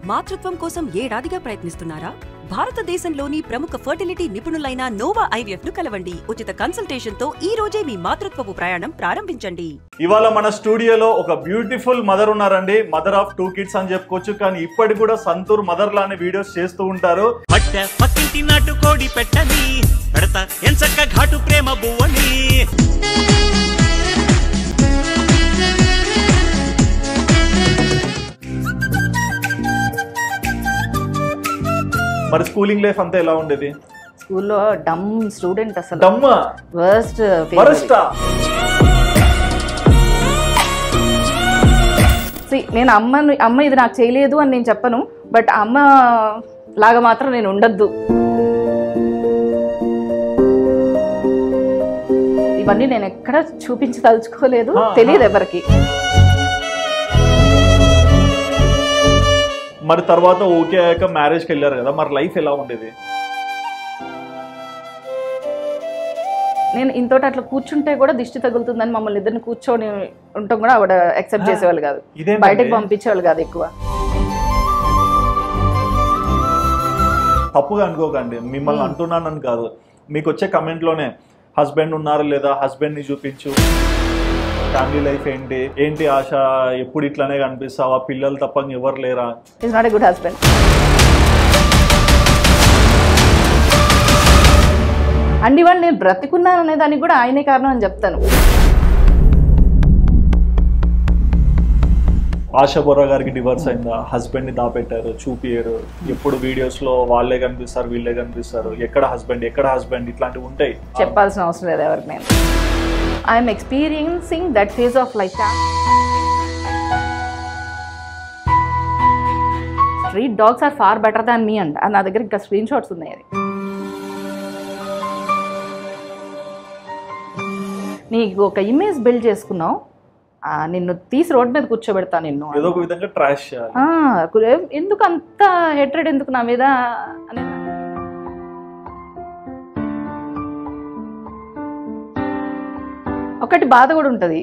మాతృత్వం కోసం ఏడాదిగా ప్రయత్నిస్తున్నారా? భారతదేశంలోని ప్రముఖ ఫర్టిలిటీ నిపుణులైన నోవా ఐవీఎఫ్ ను కలవండి. ఉచిత కన్సల్టేషన్ తో ఈ రోజే మీ మాతృత్వపు ప్రయాణం ప్రారంభించండి. ఇవాళ మన స్టూడియోలో ఒక బ్యూటిఫుల్ మదర్ ఉన్నారండి. మదర్ ఆఫ్ 2 kids అని చెప్పుకోవచ్చు. కానీ ఇప్పటికి కూడా సంతూర్ మదర్ లానే వీడియోస్ చేస్తూ ఉంటారు. పక్కింటి నాటు కోడి పెట్టని పెడతా ఎంచక్క ఘాటు ప్రేమ బువ్వని. మరి స్కూలింగ్ లైఫ్ అంతా ఎలా ఉండేది? స్కూల్లో డమ్ స్టూడెంట్, అసలు డమ్ వర్స్ట్. నేను అమ్మ ఇది నాకు చేయలేదు అని నేను చెప్పను, బట్ అమ్మ లాగా మాత్రం నేను ఉండద్దు. ఇవన్నీ నేను ఎక్కడ చూపించదలుచుకోలేదు, తెలియదు ఎవరికి. మరి తర్వాత ఓకే అయ్యాక మ్యారేజ్కి వెళ్ళారు కదా, మరి లైఫ్ ఎలా ఉండేది? నేను ఇంతోటి అట్లా కూర్చుంటే కూడా దిష్టి తగులుతుందని మమ్మల్ని ఇద్దరిని కూర్చొని ఉంటాం కూడా ఆవిడ యాక్సెప్ట్ చేసేవాళ్ళు కాదు, బయటకు పంపించేవాళ్ళు కాదు ఎక్కువ. తప్పుగా అనుకోకండి, మిమ్మల్ని అంటున్నానని కాదు. మీకు వచ్చే కమెంట్లోనే హస్బెండ్ ఉన్నారు లేదా, హస్బెండ్ ని చూపించు, ఫ్యామిలీ లైఫ్ ఏంటి ఏంటి ఆశ, ఎప్పుడు ఇట్లానే కనిపిస్తావా, పిల్లలు తప్ప ఎవరు లేరా? Is not a good husband. And ఇవాళ నేను బ్రతికున్నాను అనే దానికి కూడా ఆయనే కారణం అని చెప్తాను. ఆశా బొర్రా గారికి డివోర్స్ అయిందా? హస్బెండ్ ని దాపెట్టారు, చూపియరు. ఎప్పుడు వీడియోస్ లో వాళ్ళే కనిపిస్తారు, వీళ్ళే కనిపిస్తారు. ఎక్కడ హస్బెండ్ ఇట్లాంటివి ఉంటాయి. చెప్పాల్సిన అవసరం లేదు ఎవరికి. నేను I'm experiencing that phase of life. Street dogs are far better than me and నా దగ్గర ఇంకా స్క్రీన్ షాట్స్ ఉన్నాయి. అది నీకు ఒక ఇమేజ్ బిల్డ్ చేసుకున్నావు, నిన్ను తీసి రోడ్ మీద కూర్చోబెడతా, నిన్ను ఏదో ఒక విధంగా ట్రాష్ చేయాలి. ఎందుకు అంత హెట్రెడ్ ఎందుకు నా మీద అనేది. ఒకటి బాధ కూడా ఉంటుంది,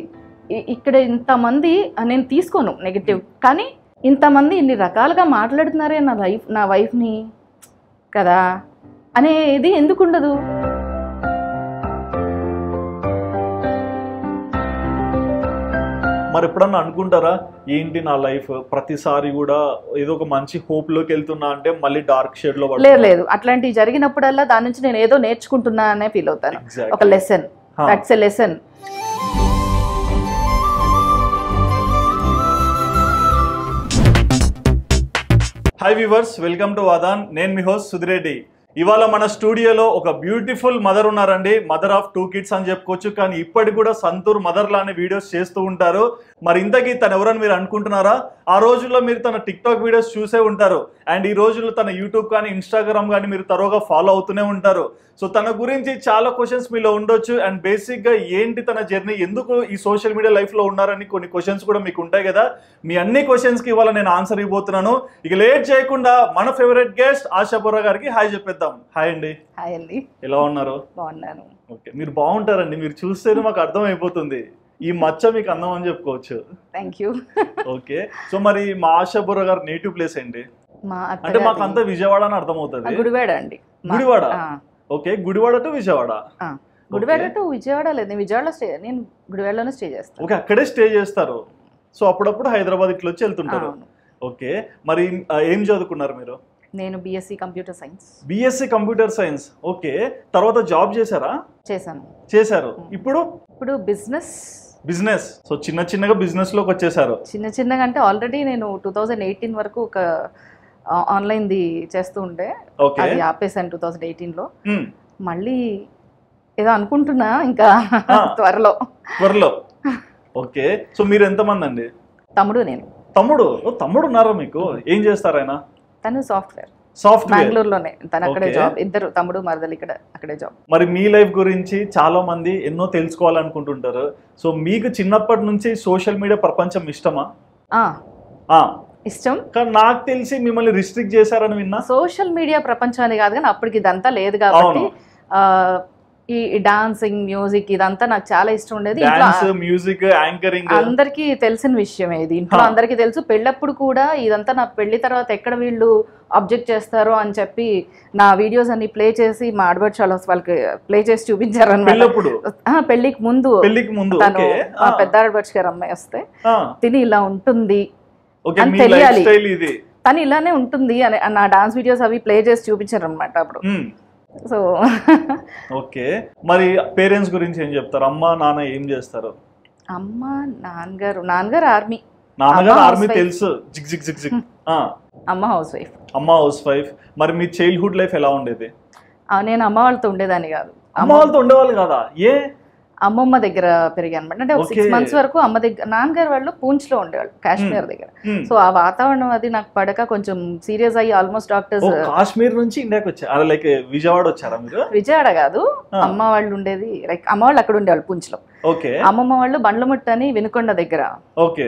ఇక్కడ ఇంతమంది నేను తీసుకోను నెగిటివ్, కానీ ఇంతమంది ఇన్ని రకాలుగా మాట్లాడుతున్నారే నా వైఫ్ని కదా అనేది ఎందుకు ఉండదు? మరి ఎప్పుడన్నా అనుకుంటారా, ఏంటి నా లైఫ్ ప్రతిసారి కూడా ఏదో ఒక మంచి హోప్ లోకి వెళ్తున్నా అంటే మళ్ళీ డార్క్ షేడ్ లో? లేదు, అట్లాంటివి జరిగినప్పుడల్లా దాని నుంచి నేను ఏదో నేర్చుకుంటున్నా అనే ఫీల్ అవుతాను. ఒక lesson, that's a lesson. Hi viewers, welcome to వాదాన్. నేను మీ హోస్ట్ సుధిరెడ్డి. ఇవాళ మన స్టూడియోలో ఒక బ్యూటిఫుల్ మదర్ ఉన్నారండి. మదర్ ఆఫ్ 2 kids అని చెప్పుకోవచ్చు. కానీ ఇప్పటికి కూడా సంతూర్ మదర్ లానే వీడియోస్ చేస్తూ ఉంటారు. మరి ఇంతకీ తను ఎవరని మీరు అనుకుంటున్నారా? ఆ రోజుల్లో మీరు తన టిక్టాక్ వీడియోస్ చూసే ఉంటారు. అండ్ ఈ రోజుల్లో తన యూట్యూబ్ కానీ ఇన్స్టాగ్రామ్ కానీ మీరు తరోగా ఫాలో అవుతూనే ఉంటారు. సో తన గురించి చాలా క్వశ్చన్స్ మీలో ఉండొచ్చు. అండ్ బేసిక్గా ఏంటి తన జర్నీ, ఎందుకు ఈ సోషల్ మీడియా లైఫ్లో ఉన్నారని కొన్ని క్వశ్చన్స్ కూడా మీకు ఉంటాయి కదా. మీ అన్ని క్వశ్చన్స్కి ఇవాళ నేను ఆన్సర్ ఇవ్వబోతున్నాను. ఇక లేట్ చేయకుండా మన ఫేవరెట్ గెస్ట్ ఆశా బొర్రా గారికి హాయ్ చెప్పేద్దాం. హాయ్ అండి. హాయ్ అండి. ఎలా ఉన్నారు? బాగున్నాను. ఓకే, మీరు బాగుంటారండి. మీరు చూస్తేనే మాకు అర్థం అయిపోతుంది. ఈ మచ్చ మీకు అందం అని చెప్పుకోవచ్చు. Thank you. ఓకే, సో మరి మా ఆశా బొర్రా గారు నేటివ్ ప్లేస్ ఏంటి? అంటే మాకు అంతా విజయవాడ అని అర్థమవుతుంది. గుడివాడ అండి. Gudivada. Okay, Gudivada to Vijayawada. Gudivada to Vijayawada లేదు, నేను విజయవాడలో నేను గుడివాడలోనే స్టే చేస్తాను. ఓకే, అక్కడే స్టే చేస్తారు. సో అప్పుడప్పుడు హైదరాబాద్ ఇట్లా వచ్చి వెళ్తుంటారు. ఓకే, మరి ఏం చదువుకున్నారు మీరు? నేను BSc computer science. BSc computer science. Okay, తర్వాత జాబ్ చేశారా? చేశారు. ఇప్పుడు బిజినెస్. సో చిన్నగా బిజినెస్ లోకి వచ్చేసారు. చిన్నగా అంటే ఆల్రెడీ నేను 2018 వరకు ఒక ఆన్లైన్ ది చేస్తూ ఉంటే అది ఆపేసాను 2018లో. మళ్ళీ ఏదో అనుకుంటున్నా ఇంకా త్వరలో. ఓకే, సో మీరు ఎంతమంది అండి? నేను. తమ్ముడు ఉన్నారా మీకు? ఏం చేస్తారు ఆయన? తను సాఫ్ట్వేర్ బెంగళూరులోనే. తను అక్కడే జాబ్. ఇద్దరు తమ్ముడు మరదలు అక్కడే జాబ్. మరి మీ లైఫ్ గురించి చాలా మంది ఎన్నో తెలుసుకోవాలనుకుంటుంటారు. సో మీకు చిన్నప్పటి నుంచి సోషల్ మీడియా ప్రపంచం ఇష్టమా? ఇష్టం. కానీ నాకు తెలిసి మిమ్మల్ని రిస్ట్రిక్ట్ చేశారని విన్నా. సోషల్ మీడియా ప్రపంచాన్ని కాదు కానీ అప్పటికి ఇదంతా లేదు కాబట్టి ఈ డాన్సింగ్, మ్యూజిక్ ఇదంతా నాకు చాలా ఇష్టం ఉండేది. మ్యూజిక్, యాంకరింగ్ అందరికి తెలిసిన విషయమే ఇది, ఇంట్లో అందరికి తెలుసు. పెళ్ళప్పుడు కూడా ఇదంతా నా పెళ్లి తర్వాత ఎక్కడ వీళ్ళు అబ్జెక్ట్ చేస్తారో అని చెప్పి నా వీడియోస్ అన్ని ప్లే చేసి మా ఆడబడుచు వాళ్ళకి ప్లే చేసి చూపించారు అన్నమాట. పెళ్లికి ముందు తను మా పెద్ద ఆడబడుచు గారు అమ్మాయి వస్తే తిని ఇలా ఉంటుంది అని తెలియాలి, తను ఇలానే ఉంటుంది అని నా డాన్స్ వీడియోస్ అవి ప్లే చేసి చూపించారు అనమాట అప్పుడు. సో ఓకే, మరి పేరెంట్స్ గురించి ఏం చెప్తారు? అమ్మ నాన్న ఏం చేస్తారు? అమ్మ నాన్నగారు ఆర్మీ. నాన్నగారు ఆర్మీ తెలుసు. Zig zig zig zig. అమ్మ హౌస్ వైఫ్. మరి మీ చైల్డ్హుడ్ లైఫ్ ఎలా ఉండేది? నేను అమ్మ వాళ్ళతో ఉండేదాన్ని కాదు. అమ్మ వాళ్ళతో ఉండేవాళ్ళు కాదా? ఏ? అమ్మమ్మ దగ్గర పెరిగాను అనమాట. అంటే ఒక 6 months వరకు అమ్మ దగ్గర. నాన్నగారు వాళ్ళు పూంచ్లో ఉండేవాళ్ళు, కాశ్మీర్ దగ్గర. సో ఆ వాతావరణం అది నాకు పడక కొంచెం సీరియస్ అయ్యి ఆల్మోస్ట్ డాక్టర్స్. కాశ్మీర్ నుంచి ఇండియాకి వచ్చారు, లైక్ విజయవాడ వచ్చారా మీరు? విజయవాడ కాదు, అమ్మ వాళ్ళు ఉండేది లైక్ అమ్మ వాళ్ళు అక్కడ ఉండేవాళ్ళు పూంచ్లో. అమ్మమ్మ వాళ్ళు బండ్లముట్ట అని వినుకొండ దగ్గర. ఓకే.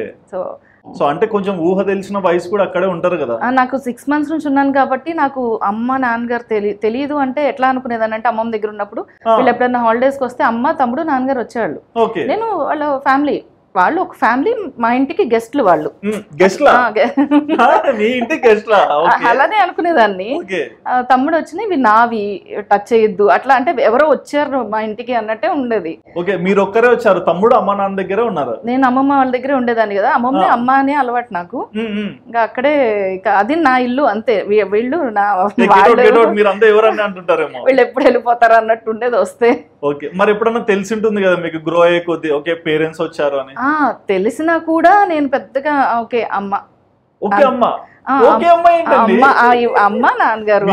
సో అంటే కొంచెం ఊహ తెలిసిన వయసు కూడా అక్కడే ఉంటారు కదా. నాకు 6 months నుంచి ఉన్నాను కాబట్టి నాకు అమ్మ నాన్నగారు తెలియదు. అంటే ఎట్లా అనుకునేదాన్ని అంటే అమ్మమ్మ దగ్గర ఉన్నప్పుడు వీళ్ళు ఎప్పుడైనా హాలిడేస్కి వస్తే అమ్మ తమ్ముడు నాన్నగారు వచ్చేవాళ్ళు. నేను వాళ్ళ ఫ్యామిలీ, వాళ్ళు ఒక ఫ్యామిలీ, మా ఇంటికి గెస్ట్లు వాళ్ళు. అలానే అనుకునేదాన్ని. తమ్ముడు వచ్చిన ఇవి నావి, టచ్ చేయొద్దు అట్లా, అంటే ఎవరో వచ్చారు మా ఇంటికి అన్నట్టే ఉండేది. మీరు ఒక్కరే వచ్చారు? తమ్ముడు అమ్మ నాన్న దగ్గరే ఉన్నారు? నేను అమ్మమ్మ వాళ్ళ దగ్గరే ఉండేదాన్ని కదా. అమ్మమ్మ అమ్మ అనే అలవాటు నాకు. ఇంకా అక్కడే అది నా ఇల్లు అంతే. వీళ్ళు వీళ్ళు ఎప్పుడు వెళ్ళిపోతారు అన్నట్టు ఉండేది వస్తే. మరి ఎప్పుడన్నా తెలిసి ఉంటుంది కదా మీకు గ్రో అయ్యే కొద్ది, ఓకే పేరెంట్స్ వచ్చారు అని? తెలిసినా కూడా నేను పెద్దగా ఓకే అమ్మ అమ్మ నాన్నగారు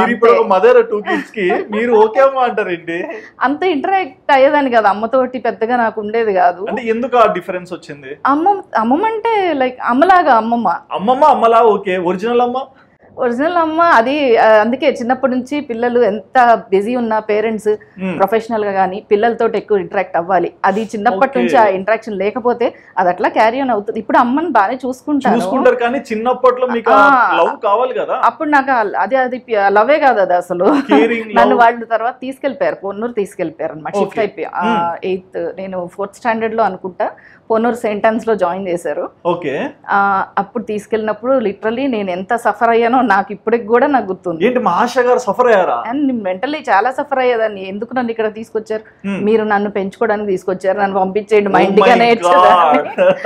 అంత ఇంటరాక్ట్ అయ్యేదాన్ని కదా అమ్మతోటి, పెద్దగా నాకు ఉండేది కాదు. ఎందుకు ఆ డిఫరెన్స్ వచ్చింది? అమ్మమ్మ అంటే లైక్ అమ్మలాగా అమ్మలా. ఓకే, ఒరిజినల్ అమ్మ అది. అందుకే చిన్నప్పటి నుంచి పిల్లలు ఎంత బిజీ ఉన్నా పేరెంట్స్ ప్రొఫెషనల్ గా కానీ పిల్లలతో ఎక్కువ ఇంటరాక్ట్ అవ్వాలి. అది చిన్నప్పటి నుంచి ఆ ఇంటరాక్షన్ లేకపోతే అది అట్లా క్యారీ ఆన్ అవుతుంది. ఇప్పుడు అమ్మని బాగానే చూసుకుంటారు కానీ చిన్నప్పట్లో మీకు లవ్ కావాలి కదా. అప్పుడు నాకు అది లవే కాదు, అది అసలు. నన్ను వాళ్ళు తర్వాత తీసుకెళ్లిపోయారు, పొన్నూరు తీసుకెళ్లిపోయారు అనమాట. షిఫ్ట్ అయిపోయి 8th నేను 4th standard లో అనుకుంటా పొన్నూరు సెయింట్ ఆన్స్ లో జాయిన్ చేశారు. అప్పుడు తీసుకెళ్ళినప్పుడు లిటరలీ నేను ఎంత సఫర్ అయ్యానో నాకు ఇప్పటికి కూడా నాకు గుర్తుంది. మెంటల్లీ చాలా సఫర్ అయ్యేదాన్ని. ఎందుకు నన్ను ఇక్కడ తీసుకొచ్చారు, మీరు నన్ను పెంచుకోవడానికి తీసుకొచ్చారు, నన్ను పంపించేయండి మా ఇంటికి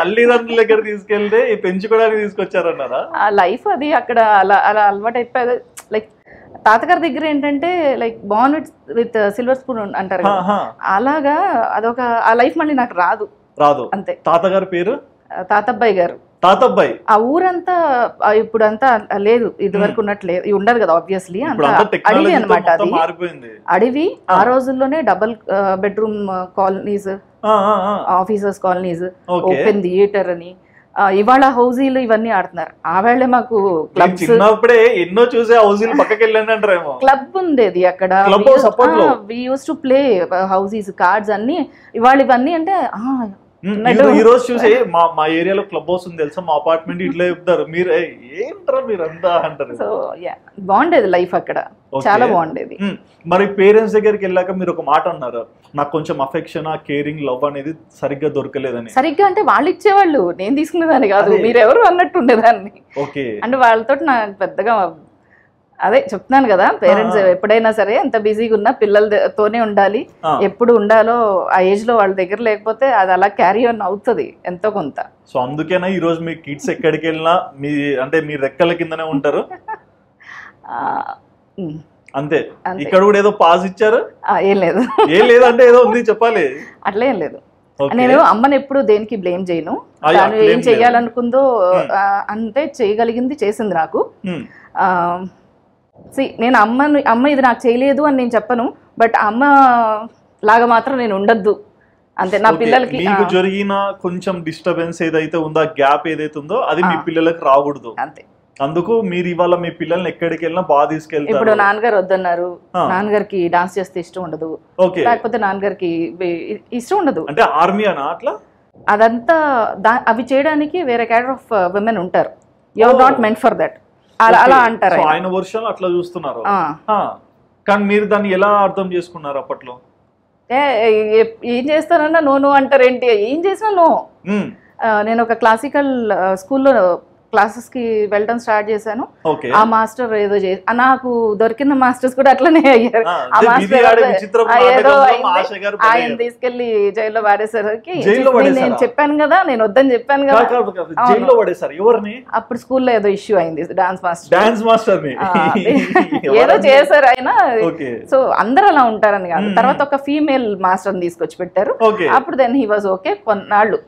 తల్లిదండ్రుల దగ్గర తీసుకెళ్తే పెంచుకోవడానికి తీసుకొచ్చారన్నారా? ఆ లైఫ్ అది అక్కడ అలా అలవాటు అయిపోయేది. లైక్ తాతగారి దగ్గర ఏంటంటే like born with silver spoon అంటారు, అలాగా అదొక ఆ లైఫ్ మళ్ళీ నాకు రాదు అంతే. తాతగారి పేరు తాతబ్బాయి గారు. ఆ ఊరంతా ఇప్పుడు అంతా లేదు, ఇది వరకు ఉన్నట్లేదు, ఉండదు కదా ఆబ్వియస్లీ. అడవి అనమాట, అది అడవి. ఆ రోజుల్లోనే double bedroom colonies, officers colonies, open theatre అని. ఇవాళ హౌజీలు ఇవన్నీ ఆడుతున్నారు. ఆ వేళ మాకు క్లబ్స్ ఎన్నో చూసే హౌజీలు పక్కకి వెళ్ళానంటారేమో. క్లబ్ ఉండేది అక్కడ. వి యూస్ టు ప్లే హౌజీస్, కార్డ్స్ అన్ని. ఇవాళ ఇవన్నీ అంటే ఈ రోజు చూసి మా ఏరియాలో క్లబ్ హౌస్ ఉంది తెలుసా, మా అపార్ట్మెంట్ ఇట్లా చెప్తారు, మీరు ఏంటారు మీరంతా అంటారు. సో బాగుండేది లైఫ్ అక్కడ, చాలా బాగుండేది. మరి పేరెంట్స్ దగ్గరికి వెళ్ళాక మీరు ఒక మాట అన్నారు, నాకు కొంచెం అఫెక్షన్, కేరింగ్, లవ్ అనేది సరిగ్గా దొరకలేదని. సరిగ్గా అంటే వాళ్ళు ఇచ్చేవాళ్ళు, నేను తీసుకునేదాన్ని కాదు, మీరెవరు అన్నట్టు ఉండేదాన్ని. అంటే వాళ్ళతో నాకు పెద్దగా అదే చెప్తున్నాను కదా, పేరెంట్స్ ఎప్పుడైనా సరే ఎంత బిజీగా ఉన్నా పిల్లలతోనే ఉండాలి. ఎప్పుడు ఉండాలో ఆ ఏజ్ లో వాళ్ళ దగ్గర లేకపోతే అది అలా క్యారీ ఆన్ అవుతుంది ఎంతో కొంత. సో అందుకేనా ఈ రోజు మీ కిడ్స్ ఎక్కడికి వెళ్ళినా మీ రెక్కల కిందనే ఉంటారు? అంతే. ఇక్కడ కూడా ఏదో పాజ్ ఇచ్చారు? ఏం లేదు. ఏం లేదు అంటే ఏదో ఉంది చెప్పాలి. అట్లా ఏం లేదు. నేను అమ్మని ఎప్పుడు దేనికి బ్లేమ్ చేయను. తను ఏం చెయ్యాలనుకుందో అంటే చేయగలిగింది చేసింది నాకు. నేను అమ్మ ఇది నాకు చేయలేదు అని నేను చెప్పను, బట్ అమ్మ లాగా మాత్రం నేను ఉండద్దు అంతే. నా పిల్లలకి జరిగిన కొంచెం డిస్టర్బెన్స్ ఏదైతే ఉందో, గ్యాప్ ఏదైతే ఉందో అది మీ పిల్లలకి రాకూడదు అంతే. అందుకు మీరు ఇవాళ మీ పిల్లల్ని ఎక్కడికి వెళ్ళినా బాగా తీసుకెళ్తారు. ఇప్పుడు నాన్నగారు వద్దన్నారు, నాన్నగారికి డాన్స్ చేస్తే ఇష్టం ఉండదు, లేకపోతే నాన్నగారికి ఇష్టం ఉండదు. అంటే ఆర్మీ అనా అట్లా? అదంతా అవి చేయడానికి వేరే క్యాడర్ ఆఫ్ విమెన్ ఉంటారు. You are not meant for that అలా అంటారు. ఆయన వర్షాలు అట్లా చూస్తున్నారు. కానీ మీరు దాన్ని ఎలా అర్థం చేసుకున్నారు అప్పట్లో? ఏం చేస్తానన్నా నో అంటారేంటి, ఏం చేసినా నో. నేను ఒక క్లాసికల్ స్కూల్లో క్లాసెస్కి వెళ్ళడం స్టార్ట్ చేశాను. ఆ మాస్టర్ ఏదో నాకు దొరికిన మాస్టర్స్ కూడా అట్లనే అయ్యారు. ఆ మాస్టర్ ఏదో ఆయన తీసుకెళ్లి జైల్లో వాడేసరికి నేను చెప్పాను కదా, నేను వద్దని చెప్పాను కదా. అప్పుడు స్కూల్లో ఏదో ఇష్యూ అయింది, డాన్స్ మాస్టర్ ఏదో చేశారు ఆయన. సో అందరు అలా ఉంటారని కాదు. తర్వాత ఒక ఫీమేల్ మాస్టర్ తీసుకొచ్చి పెట్టారు. అప్పుడు దెన్ హీ వాజ్ ఓకే.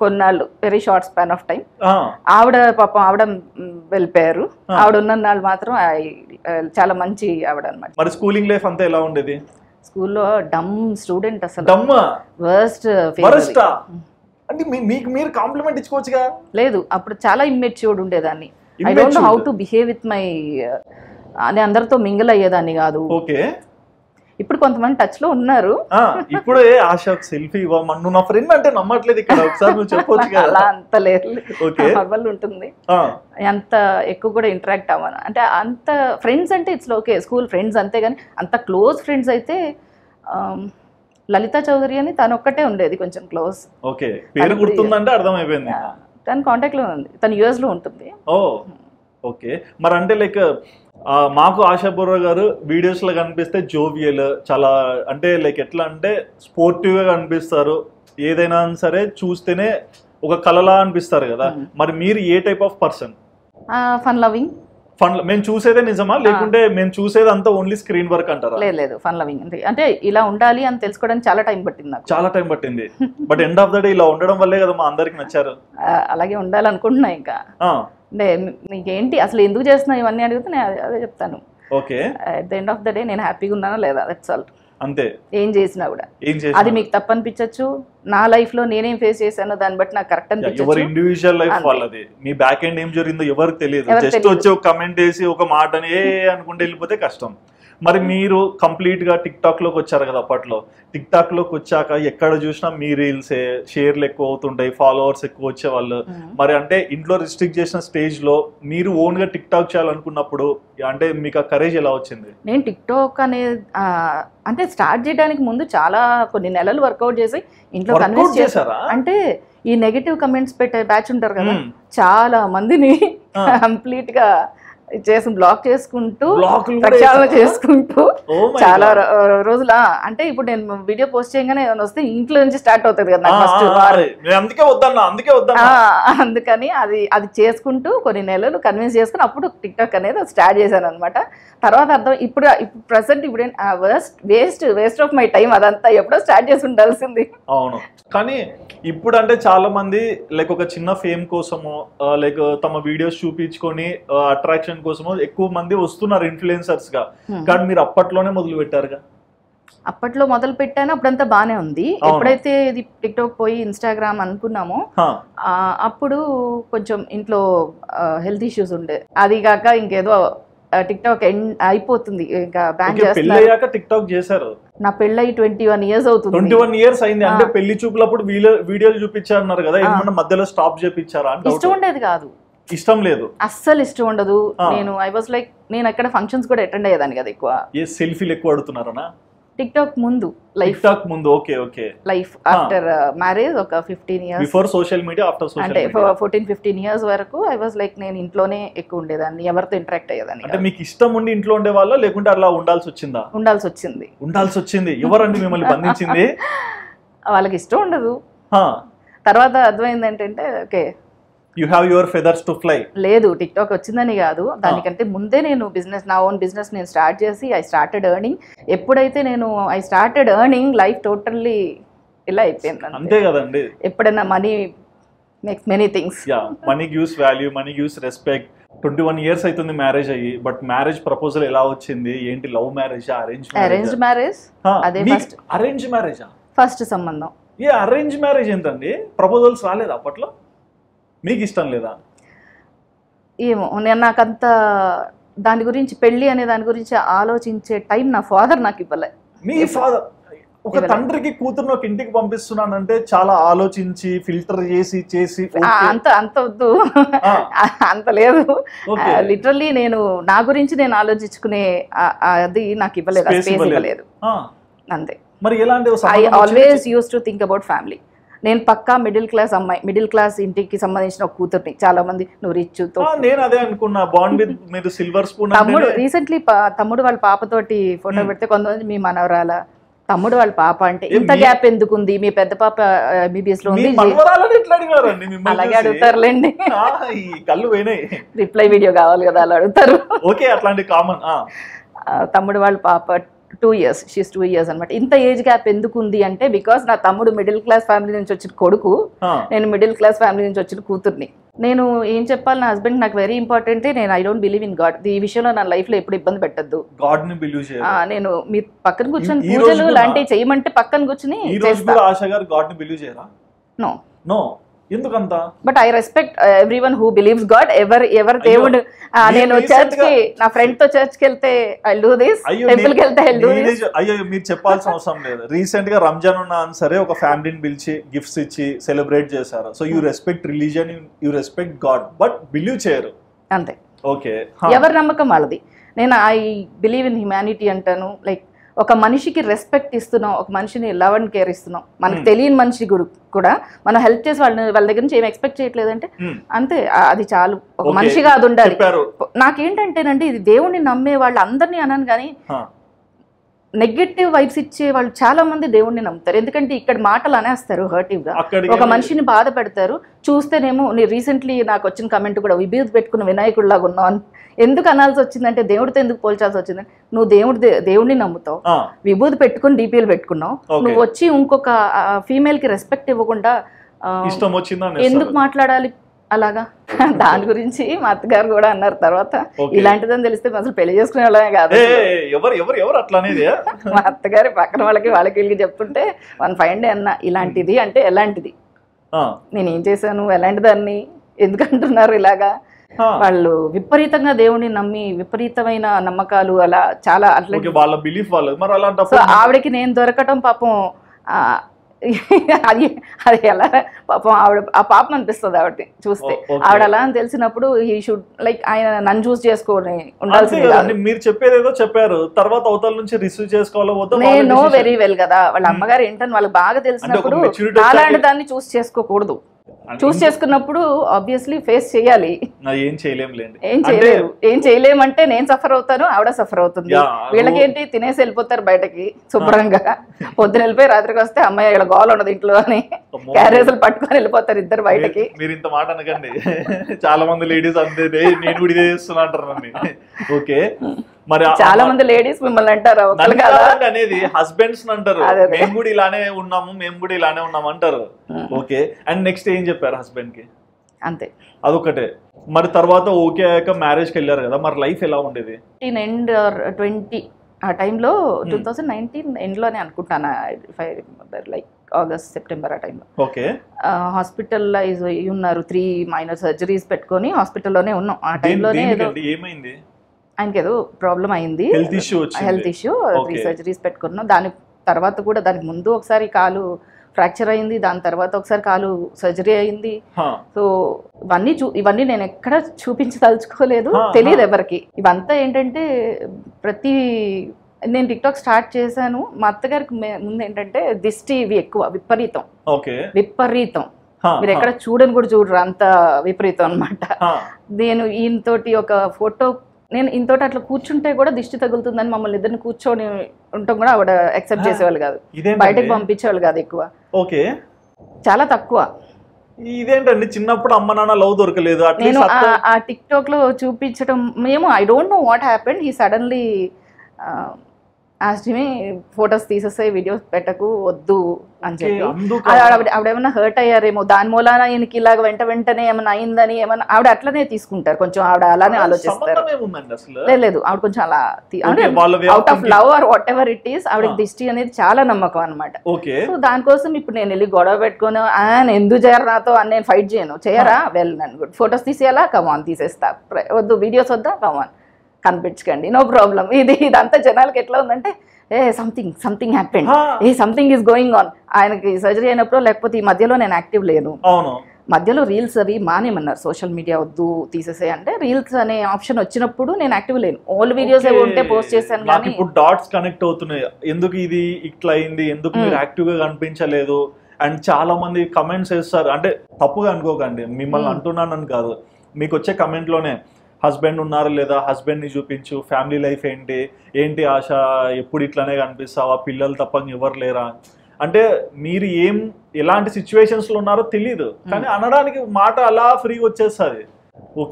కొన్నాళ్ళు very short span of time ఆవిడ పాపం ఆవిడ వెళ్ళిపోయారు. ఆవిడ ఉన్న నాళ్ళు మాత్రం చాలా మంచి ఆవిడ అనమాట. మరి స్కూలింగ్ లైఫ్ అంతా ఎలా ఉండేది? స్కూల్లో డమ్ స్టూడెంట్, అసలు వర్స్ట్. అంటే మీకు మీరు కాంప్లిమెంట్ ఇచ్చుకోవచ్చుగా? లేదు, అప్పుడు చాలా ఇమ్మెచ్యూర్డ్ ఉండేదాన్ని. I don't know how to behave with my, అదే అందరితో మింగిల్ అయ్యేదాన్ని కాదు. ఓకే. ఇప్పుడు కొంతమంది టచ్ లో ఉన్నారు. ఇప్పుడు ఆశా సెల్ఫీ ఇవ్వమన్ను నా ఫ్రెండ్ అంటే నమ్మట్లేదు ఇక్కడ, ఒకసారి నువ్వు చెప్పొచ్చు కదా. అలా అంత లేదు, నార్మల్ ఉంటుంది. అంత ఎక్కువ కూడా ఇంటరాక్ట్ అవ్వను. అంటే అంత ఫ్రెండ్స్ అంటే ఇట్స్ ఓకే, స్కూల్ ఫ్రెండ్స్ అంతే. కానీ అంత క్లోజ్ ఫ్రెండ్స్ అయితే లలితా చౌదరి అని తను ఒక్కటే ఉండేది కొంచెం క్లోజ్. ఓకే, పేరు గుర్తుందంటే అర్థమైపోయింది. తన కాంటాక్ట్ లో ఉంది, తను యుఎస్ లో ఉంటుంది. ఓకే. మరి అంటే లైక్ మాకు ఆశాపూర్వ గారు వీడియోస్ లో కనిపిస్తే జోవియల్, చాలా అంటే లైక్ ఎట్లా అంటే స్పోర్టివ్ గా కనిపిస్తారు. ఏదైనా సరే చూస్తేనే ఒక కళలా అనిపిస్తారు కదా. మరి మీరు ఏ type of person? Fun loving. మేము చూసేదే నిజమా, లేకుంటే మేము చూసేది అంతా ఓన్లీ స్క్రీన్ వర్క్ అంటారా? లేదు, ఫన్ లవింగ్ అంటే ఇలా ఉండాలి అని తెలుసుకోవడానికి చాలా టైం పట్టింది నాకు. చాలా టైం పట్టింది. But end of the day ఇలా ఉండడం వల్లే కదా మా అందరికి నచ్చారు. అలాగే ఉండాలనుకుంటున్నా. ఇంకా అంటే నీకేంటి అసలు ఎందుకు చేస్తున్నావు ఇవన్నీ అడిగితే నేను అదే చెప్తాను. Okay. At the end of the day నేను హ్యాపీగా ఉన్నానా లేదా, దట్స్ ఆల్. అంతే. ఏం చేసినా కూడా అది మీకు తప్పు అనిపించచ్చు. నా లైఫ్ లో నేనేం ఫేస్ చేశానో దాన్ని బట్టి నాకు కరెక్ట్ అనిపించచ్చు. ఎవరి ఇండివిజువల్ లైఫ్ వాళ్ళది. మీ బ్యాక్ ఎండ్ ఏం జరిగిందో ఎవరికి తెలియదు. జస్ట్ వచ్చి ఒక కమెంట్ వేసి ఒక మాటని అనుకుంటే వెళ్ళిపోతే కష్టం. మరి మీరు కంప్లీట్ గా టిక్ టాక్ లోకి వచ్చారు కదా. అప్పట్లో టిక్ టాక్ లోకి వచ్చాక ఎక్కడ చూసినా మీ రీల్సే, షేర్లు ఎక్కువ అవుతుంటాయి, ఫాలోవర్స్ ఎక్కువ వచ్చేవాళ్ళు. మరి అంటే ఇంట్లో రిస్ట్రిక్ట్ చేసిన స్టేజ్ లో మీరు ఓన్ గా టిక్ టాక్ చేయాలనుకున్నప్పుడు అంటే మీకు ఆ కరేజ్ ఎలా వచ్చింది? నేను టిక్ టాక్ అనేది అంటే స్టార్ట్ చేయడానికి ముందు చాలా కొన్ని నెలలు వర్కౌట్ చేసి ఇంట్లో కన్విన్స్ చేశారా? అంటే ఈ నెగటివ్ కమెంట్స్ పెట్టే బ్యాచ్ ఉంటారు కదా, చాలా మందిని కంప్లీట్ గా చేసి బ్లాక్ చేసుకుంటూ ప్రక్షాళన చేసుకుంటూ చాలా రోజుల. అంటే ఇప్పుడు నేను వీడియో పోస్ట్ చేయగానే ఏమైనా వస్తే ఇంట్లో నుంచి స్టార్ట్ అవుతుంది కదా అందుకని అది చేసుకుంటూ కొన్ని నెలలు కన్విన్స్ చేసుకుని అప్పుడు టిక్ టాక్ అనేది స్టార్ట్ చేశాను అనమాట. తర్వాత అర్థం ఇప్పుడు ప్రెసెంట్ ఇప్పుడు వేస్ట్ ఆఫ్ మై టైం అదంతా ఎప్పుడో స్టార్ట్ చేసి ఉండాల్సింది. అవును, కానీ ఇప్పుడు అంటే చాలా మంది లైక్ ఒక చిన్న ఫేమ్ కోసము లైక్ తమ వీడియోస్ చూపించుకొని అట్రాక్షన్ కోసము ఎక్కువ మంది వస్తున్నారు ఇన్ఫ్లుయెన్సర్స్ గా. కానీ మీరు అప్పట్లోనే మొదలు పెట్టారుగా. అప్పట్లో మొదలు పెట్టాను, అప్పుడంతా బానే ఉంది. ఎప్పుడైతే ఇది టిక్ టాక్ పోయి ఇన్స్టాగ్రామ్ అనుకున్నామో అప్పుడు కొంచెం ఇంట్లో హెల్త్ ఇష్యూస్ ఉండే. అది కాక ఇంకేదో టిక్ టాక్ అయిపోతుంది ఇంకా బ్యాన్ చేస్తున్నారు. టిక్ టాక్ చేశారు. నా పెళ్ళై 21 years అవుతుంది. 21 years అయింది. అంటే పెళ్లి చూపులప్పుడు వీడియోలు చూపించారు కదా, ఏమన్నా మధ్యలో స్టాప్ చేపించారా? ఇష్టం ఉండేది కాదు. ఇష్టం లేదు, అస్సలు ఇష్టం ఉండదు. ఐ వాజ్ లైక్ నేను అక్కడ ఫంక్షన్స్ కూడా అటెండ్ అయ్యేదాన్ని కదా ఎక్కువ. సెల్ఫీలు ఎక్కువ అడుగుతున్నారనా? టిక్ టాక్ ముందు లైఫ్, టిక్ టాక్ ముందు. Okay okay. Life after marriage ఒక 15 years before social media, after social అంటే 14-15 years వరకు ఐ వాజ్ లైక్ నేను ఇంట్లోనే ఎక్కువ ఉండేదాన్ని, ఎవరితో ఇంటరాక్ట్ అయ్యేదాన్ని. అంటే మీకు ఇష్టం ఉండి ఇంట్లో ఉండే వాళ్ళ, లేకుంటే అలా ఉండాల్సి వచ్చిందా? ఉండాల్సి వచ్చింది. ఎవరండి మిమ్మల్ని బంధించింది? వాళ్ళకి ఇష్టం ఉండదు. తర్వాత అర్థమైంది ఏంటంటే okay you have your feathers to fly. లేదు, టిక్ టాక్ వచ్చిందని కాదు, దానికంటే ముందే నేను నా ఓన్ బిజినెస్ నేను స్టార్ట్ చేసి ఐ స్టార్టెడ్ ఎర్నింగ్. ఎప్పుడైతే నేను I started earning life totally ఇలా అయిపోయింది. అంతే కదండి. ఎప్పుడైనా money makes many things. Money gives value, money gives respect. 21 years అవుతుంది మ్యారేజ్ అయ్యి. బట్ మ్యారేజ్ ప్రపోజల్ ఎలా వచ్చింది ఏంటి? Love marriage, arrange marriage? అదే ఫస్ట్ అరేంజ్ మ్యారేజా? ఫస్ట్ సంబంధం. అరేంజ్ మ్యారేజ్ ఏంటండి? ప్రపోజల్స్ రాలేదు అప్పట్లో? మీకు ఇష్టం లేదా? ఏమో, నేను నాకంత దాని గురించి పెళ్లి అనే దాని గురించి ఆలోచించే టైం నా ఫాదర్ నాకు ఇవ్వలే. మీ ఫాదర్? ఒక తండ్రికి కూతురుని ఒక ఇంటికి పంపిస్తున్నానంటే చాలా ఆలోచించి ఫిల్టర్ చేసి అంత వద్దు, అంత లేదు. లిటరల్లీ నేను నా గురించి నేను ఆలోచించుకునే అది నాకు ఇవ్వలేదు, స్పేస్ ఇవ్వలేదు అంతే. మరి ఎలాంటి I always use to think about family. నేను పక్కా మిడిల్ క్లాస్ అమ్మాయి, మిడిల్ క్లాస్ ఇంటికి సంబంధించిన ఒక కూతుర్ని. చాలా మంది నువ్వు రిచ్ నేను అదే అనుకున్నా, బాండ్ విత్ మీరు సిల్వర్ స్పూన్. తమ్ముడు రీసెంట్లీ తమ్ముడు వాళ్ళ పాపతోటి ఫోటో పెడితే కొంతమంది మీ మనవరాల, తమ్ముడు వాళ్ళ పాప అంటే ఇంత గ్యాప్ ఎందుకుంది, మీ పెద్ద పాప MBBS లో ఉంది, అలాగే అడుగుతారులేండి. కళ్ళు పోయినాయి, రిప్లై వీడియో కావాలి కదా అలా అడుగుతారు. ఓకే, అట్లాంటి కామన్. తమ్ముడు వాళ్ళ పాప 2 years, షీస్ 2 years అనమాట. ఇంత ఏజ్ గ్యాప్ ఎందుకు ఉంది అంటే బికాస్ నా తమ్ముడు మిడిల్ క్లాస్ ఫ్యామిలీ నుంచి వచ్చిన కొడుకు, నేను మిడిల్ క్లాస్ ఫ్యామిలీ నుంచి వచ్చిన కూతుర్ని. నేను ఏం చెప్పాలి, నా హస్బెండ్ నాకు వెరీ ఇంపార్టెంట్. నేను I don't believe in God. ఈ విషయంలో నా లైఫ్ లో ఎప్పుడు ఇబ్బంది పెట్టద్దు. నేను మీ పక్కన కూర్చొని పూజలు లాంటివి చేయమంటే పక్కన కూర్చొని నో నో ఎందుకంత. But I respect everyone who believes God. ఎవరు దేవుడు. నేను చర్చ్ కి నా ఫ్రెండ్ తో చర్చ్ కి వెళ్తే ఐ డూ దిస్, టెంపుల్ కి వెళ్తే ఐ డూ దిస్. అయ్యో మీరు చెప్పాల్సిన అవసరం లేదు. రీసెంట్ గా రంజాన్ ఉన్నా సరే ఒక ఫ్యామిలీని పిలిచి గిఫ్ట్స్ ఇచ్చి సెలబ్రేట్ చేశారు. So you respect religion, you respect God, but believe చేయరు అంతే. ఓకే, ఎవరి నమ్మకం వాళ్ళది. నేను ఐ బిలీవ్ ఇన్ హ్యుమానిటీ అంటాను. లైక్ ఒక మనిషికి రెస్పెక్ట్ ఇస్తున్నాం, ఒక మనిషిని లవ్ అండ్ కేర్ ఇస్తున్నాం. మనకు తెలియని మనిషి కూడా మనం హెల్ప్ చేసి వాళ్ళ దగ్గర నుంచి ఏం ఎక్స్పెక్ట్ చేయట్లేదంటే అంతే, అది చాలు. ఒక మనిషిగా అది ఉండాలి. నాకేంటంటేనండి, ఇది దేవుణ్ణి నమ్మే వాళ్ళు అందరినీ అన్నాను కానీ నెగటివ్ వైబ్స్ ఇచ్చే వాళ్ళు చాలా మంది దేవుణ్ణి నమ్ముతారు. ఎందుకంటే ఇక్కడ మాటలు అనేస్తారు హర్టివ్ గా, ఒక మనిషిని బాధ పెడతారు. చూస్తేనేమో రీసెంట్లీ నాకు వచ్చిన కమెంట్ కూడా, విభూతి పెట్టుకున్న వినాయకుడిలాగా ఉన్నావు. ఎందుకు అనాల్సి వచ్చిందంటే, దేవుడితో ఎందుకు పోల్చాల్సి వచ్చిందంటే, నువ్వు దేవుడిని నమ్ముతావు, విభూతి పెట్టుకుని DPL పెట్టుకున్నావు, నువ్వు వచ్చి ఇంకొక ఫీమేల్ కి రెస్పెక్ట్ ఇవ్వకుండా ఎందుకు మాట్లాడాలి అలాగా? దాని గురించి మా అత్తగారు కూడా అన్నారు. తర్వాత ఇలాంటిదని తెలిస్తే అసలు పెళ్లి చేసుకునే వాళ్ళమే కాదు. మా అత్తగారి పక్కన వాళ్ళకి వెళ్ళి చెప్తుంటే వన్ ఫైన్ డే అన్న, ఇలాంటిది అంటే ఎలాంటిది, నేనేం చేశాను, ఎలాంటి దాన్ని ఎందుకంటున్నారు ఇలాగా? వాళ్ళు విపరీతంగా దేవుడిని నమ్మి విపరీతమైన నమ్మకాలు అలా చాలా అట్లా. సో ఆవిడకి నేను దొరకటం పాపం అది ఎలా పాపం ఆవిడ ఆ పాపం అనిపిస్తుంది ఆవిడని చూస్తే. ఆవిడ అలా అని తెలిసినప్పుడు హీ షుడ్ లైక్ ఆయన నన్ను చూస్ చేసుకొని ఉండాల్సింది. మీరు చెప్పేది ఏదో చెప్పారు, తర్వాత అవతల నుంచి రిసీవ్ చేసుకోవాలో నేను నో వెరీ వెల్ కదా. వాళ్ళ అమ్మగారు ఏంటని వాళ్ళకి బాగా తెలిసినప్పుడు అలాంటి దాన్ని చూస్ చేసుకోకూడదు. చూస్ చేసుకున్నప్పుడు ఆబ్వియస్లీ ఫేస్ చేయాలి. ఏం చేయలేమంటే నేను సఫర్ అవుతాను, ఆవిడ సఫర్ అవుతుంది. వీళ్ళకేంటి తినేసి వెళ్ళిపోతారు బయటకి శుభ్రంగా. పొద్దున వెళ్ళిపోయి రాత్రికి వస్తే అమ్మాయి ఇక్కడ గోల్ ఉండదు ఇంట్లో అని క్యారేజీలు పట్టుకొని వెళ్ళిపోతారు ఇద్దరు బయటకి. మీరు ఇంత మాట అనకండి, చాలా మంది లేడీస్ అంతే, నేను కూడా ఇదే చేస్తున్నా అంటారు. ఓకే, మరి చాలా మంది లేడీస్ మిమ్మల్ని అంటారు అనేది హస్బెండ్స్ అంటారు, మేము కూడా ఇలానే ఉన్నాము, మేము కూడా ఇలానే ఉన్నాము అంటారు. ఓకే, అండ్ నెక్స్ట్ ఏం చెప్పారు హస్బెండ్ కి? అంతే, అదొకటే. మరి తర్వాత ఓకే అయ్యాక మ్యారేజ్ కి వెళ్ళారు కదా, మరి లైఫ్ ఎలా ఉండేది? 20 ఆ టైంలో 2019 ఎండ్లోనే అనుకుంటాను, లైక్ ఆగస్ట్ సెప్టెంబర్ ఆ టైంలో. ఓకే, హాస్పిటలైజ్ ఉన్నారు, 3 మైనర్ సర్జరీస్ పెట్టుకొని హాస్పిటల్లోనే ఉన్నాం. ఆ టైంలోనే ఏమైంది, ఆయనకి ఏదో ప్రాబ్లం అయింది, హెల్త్ ఇష్యూ, 3 సర్జరీస్ పెట్టుకున్నాం. దాని తర్వాత కూడా దానికి ముందు ఒకసారి కాలు ఫ్రాక్చర్ అయింది, దాని తర్వాత ఒకసారి కాలు సర్జరీ అయింది. సో ఇవన్నీ నేను ఎక్కడ చూపించదలుచుకోలేదు, తెలియదు ఎవరికి. ఇవంతా ఏంటంటే నేను టిక్టాక్ స్టార్ట్ చేశాను. మా అత్తగారికి ముందు ఏంటంటే దిష్టి ఇవి ఎక్కువ, విపరీతం. మీరు ఎక్కడ చూడని కూడా చూడరు, అంత విపరీతం అనమాట. నేను ఈయనతోటి ఒక ఫోటో, నేను ఇంతోటి అట్లా కూర్చుంటే కూడా దిష్టి తగులుతుందని మమ్మల్ని ఇద్దరిని కూర్చొని ఉంటాం కూడా ఆవిడ యాక్సెప్ట్ చేసేవాళ్ళు కాదు, బయటకు పంపించేవాళ్ళు కాదు ఎక్కువ. ఓకే, చాలా తక్కువ. ఇదేంటండి, చిన్నప్పుడు అమ్మ నాన్న లవ్ దొరకలేదు? నేను ఆ టిక్ టాక్ లో చూపించడం, మేము I don't know what happened, he suddenly asked me photos తీసేస్తే వీడియోస్ పెట్టకు వద్దు అని చెప్పి. ఆవిడేమన్నా హర్ట్ అయ్యారేమో, దాని మూలాన ఈయనకి ఇలాగ వెంటనే ఏమైనా అయిందని ఏమన్నా ఆవిడ అట్లనే తీసుకుంటారు కొంచెం, ఆవిడ అలానే ఆలోచిస్తారు. లేదు, ఆవిడ కొంచెం అలా out of love or whatever it is, ఆవిడకి దిష్టి అనేది చాలా నమ్మకం అనమాట. సో దానికోసం ఇప్పుడు నేను వెళ్ళి గొడవ పెట్టుకుని ఎందుకు చేయరు నాతో అని నేను ఫైట్ చేయను. చేయరా, వెల్ నన్ను గుడ్ ఫొటోస్ తీసేయాలా, కమాన్ తీసేస్తా, వద్దు వీడియోస్ వద్దా, కమాన్ కనిపించకండి, నో ప్రాబ్లం. ఇదంతా జనాలకి ఎట్లా ఉందంటే, something happened, something is going on. ఆయనకి సర్జరీ అయినప్పుడు లేకపోతే ఈ మధ్యలో నేను యాక్టివ్ లేను, మధ్యలో రీల్స్ అవి మానేమన్నారు, సోషల్ మీడియా వద్దు తీసేసే అంటే. రీల్స్ అనే ఆప్షన్ వచ్చినప్పుడు నేను యాక్టివ్ లేను, ఓల్డ్ వీడియోస్ ఉంటే పోస్ట్ చేశాను. కానీ ఇప్పుడు డాట్స్ కనెక్ట్ అవుతున్నాయి, ఎందుకు ఇది ఇట్లా అయింది, ఎందుకు మీరు యాక్టివ్ గా కనిపించలేదు. అండ్ చాలా మంది కమెంట్స్ వేస్తారు, అంటే తప్పుగా అనుకోకండి, మిమ్మల్ని అంటున్నానని కాదు, మీకు వచ్చే కమెంట్ లోనే హస్బెండ్ ఉన్నారు లేదా, హస్బెండ్ ని చూపించు, ఫ్యామిలీ లైఫ్ ఏంటి, ఏంటి ఆశ, ఎప్పుడు ఇట్లానే కనిపిస్తావా, పిల్లలు తప్ప ఎవరు లేరా, అంటే మీరు ఎలాంటి సిచ్యువేషన్స్ లో ఉన్నారో తెలియదు, కానీ అనడానికి మాట అలా ఫ్రీగా వచ్చేస్తుంది.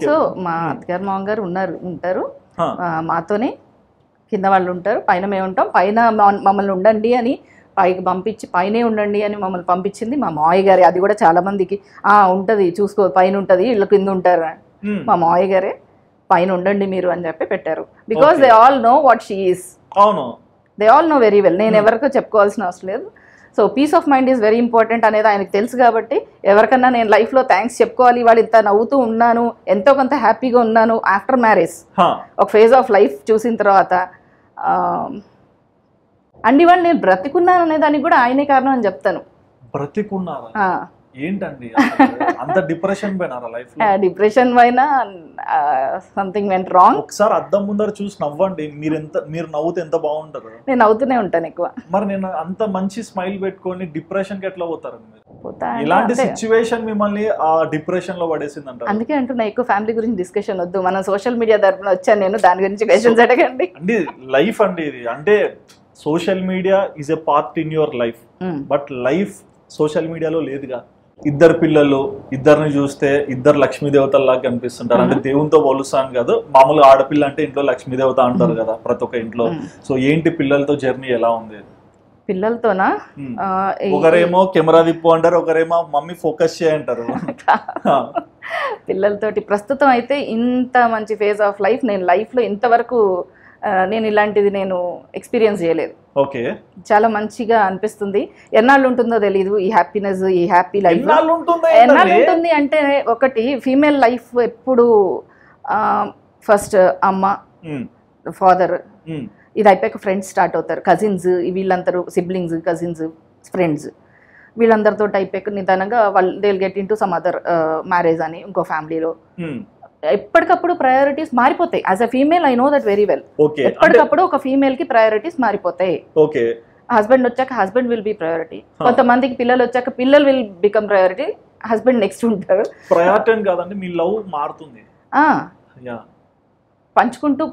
సో మా అత్తగారు మామగారు ఉంటారు మాతోనే, కింద వాళ్ళు ఉంటారు, పైన మేము ఉంటాం. పైన మమ్మల్ని ఉండండి అని పైకి పంపించి, పైనే ఉండండి అని మమ్మల్ని పంపించింది మా మావయ్య గారే. అది కూడా చాలా మందికి ఉంటది, చూసుకో పైన ఉంటది, ఇళ్ళ కింద ఉంటారు. మా మావయ్య గారే పైన ఉండండి మీరు అని చెప్పి పెట్టారు. Because they all know what she is. అవును, they all know very well. నేను ఎవరికో చెప్పుకోవాల్సిన అవసరం లేదు. So peace of mind is very important అనేది ఆయనకు తెలుసు కాబట్టి, ఎవరికన్నా నేను లైఫ్లో థ్యాంక్స్ చెప్పుకోవాలి, వాళ్ళు ఇంత నవ్వుతూ ఉన్నాను, ఎంతో కొంత హ్యాపీగా ఉన్నాను ఆఫ్టర్ మ్యారేజ్, ఒక ఫేజ్ ఆఫ్ లైఫ్ చూసిన తర్వాత, అండ్ ఇవాళ నేను బ్రతికున్నాను అనే దానికి కూడా ఆయనే కారణం అని చెప్తాను. బ్రతికున్నారా ఏంటండి, అంత డిప్రెషన్ పోయినారా లైఫ్ లో? డిప్రెషన్ పైన సంథింగ్ వెంట్ రాంగ్. ఒకసారి అద్దం ముందర చూసి నవ్వండి, మీరు నవ్వుతే ఎంత బాగుంటారు. నేను నవ్వుతూనే ఉంటాను ఎక్కువ. మరి నేను అంత మంచి స్మైల్ పెట్టుకొని డిప్రెషన్ కి ఎట్లా పోతారు మీరు? ఇలాంటి సిచ్యువేషన్ మిమ్మల్ని ఆ డిప్రెషన్ లో పడేసింది అంటారు. అందుకే అంటున్నా ఎక్కువ ఫ్యామిలీ గురించి డిస్కషన్ వద్దు, మనం సోషల్ మీడియా తరపున వచ్చాను నేను, దాని గురించి క్వశ్చన్స్ అడగండి. అండి లైఫ్ అండి ఇది, అంటే social media is a part in your life, but life social మీడియాలో లేదుగా. ఇద్దరు పిల్లలు, ఇద్దరిని చూస్తే ఇద్దరు లక్ష్మీదేవతల్లాగా కనిపిస్తుంటారు. అంటే దేవునితో పోలుస్తాను కాదు, మామూలుగా ఆడపిల్ల అంటే ఇంట్లో లక్ష్మీదేవత అంటారు కదా ప్రతి ఒక్క ఇంట్లో. సో ఏంటి పిల్లలతో జర్నీ ఎలా ఉంది? పిల్లలతోనా, ఒకరేమో కెమెరా తిప్పు అంటారు, ఒకరేమో మమ్మీ ఫోకస్ చేయంటారు. పిల్లలతోటి ప్రస్తుతం అయితే ఇంత మంచి ఫేజ్ ఆఫ్ లైఫ్ నేను లైఫ్లో ఇంతవరకు నేను ఇలాంటిది నేను ఎక్స్పీరియన్స్ చేయలేదు. ఓకే, చాలా మంచిగా అనిపిస్తుంది. ఎన్నాళ్ళు ఉంటుందో తెలియదు ఈ హ్యాపీనెస్, ఈ హ్యాపీ లైఫ్ ఎన్నాళ్ళు ఉంటుంది అంటే, ఒకటి ఫీమేల్ లైఫ్ ఎప్పుడు ఫస్ట్ అమ్మ, ఫాదర్, ఇది అయిపోయాక ఫ్రెండ్స్ స్టార్ట్ అవుతారు, కజిన్స్, వీళ్ళందరూ సిబ్లింగ్స్, కజిన్స్, ఫ్రెండ్స్, వీళ్ళందరితో అయిపోయాక నిదానంగా వాళ్ళు they will get in to some other marriage అని ఇంకో ఫ్యామిలీలో. ఎప్పటికప్పుడు ప్రయారిటీస్ మారిపోతాయి. As a female I know that very well. ఎప్పటికప్పుడు ఒక ఫీమేల్ కి ప్రయారిటీస్ మారిపోతాయి. హస్బెండ్ వచ్చాక హస్బెండ్ విల్ బి ప్రయారిటీ, కొంతమందికి పిల్లలు వచ్చాక పిల్లలు will become priority, husband next ఉంటారు. ప్రయారిటీ కాదండి, మీ లవ్ మారుతుంది, పంచుకుంటూ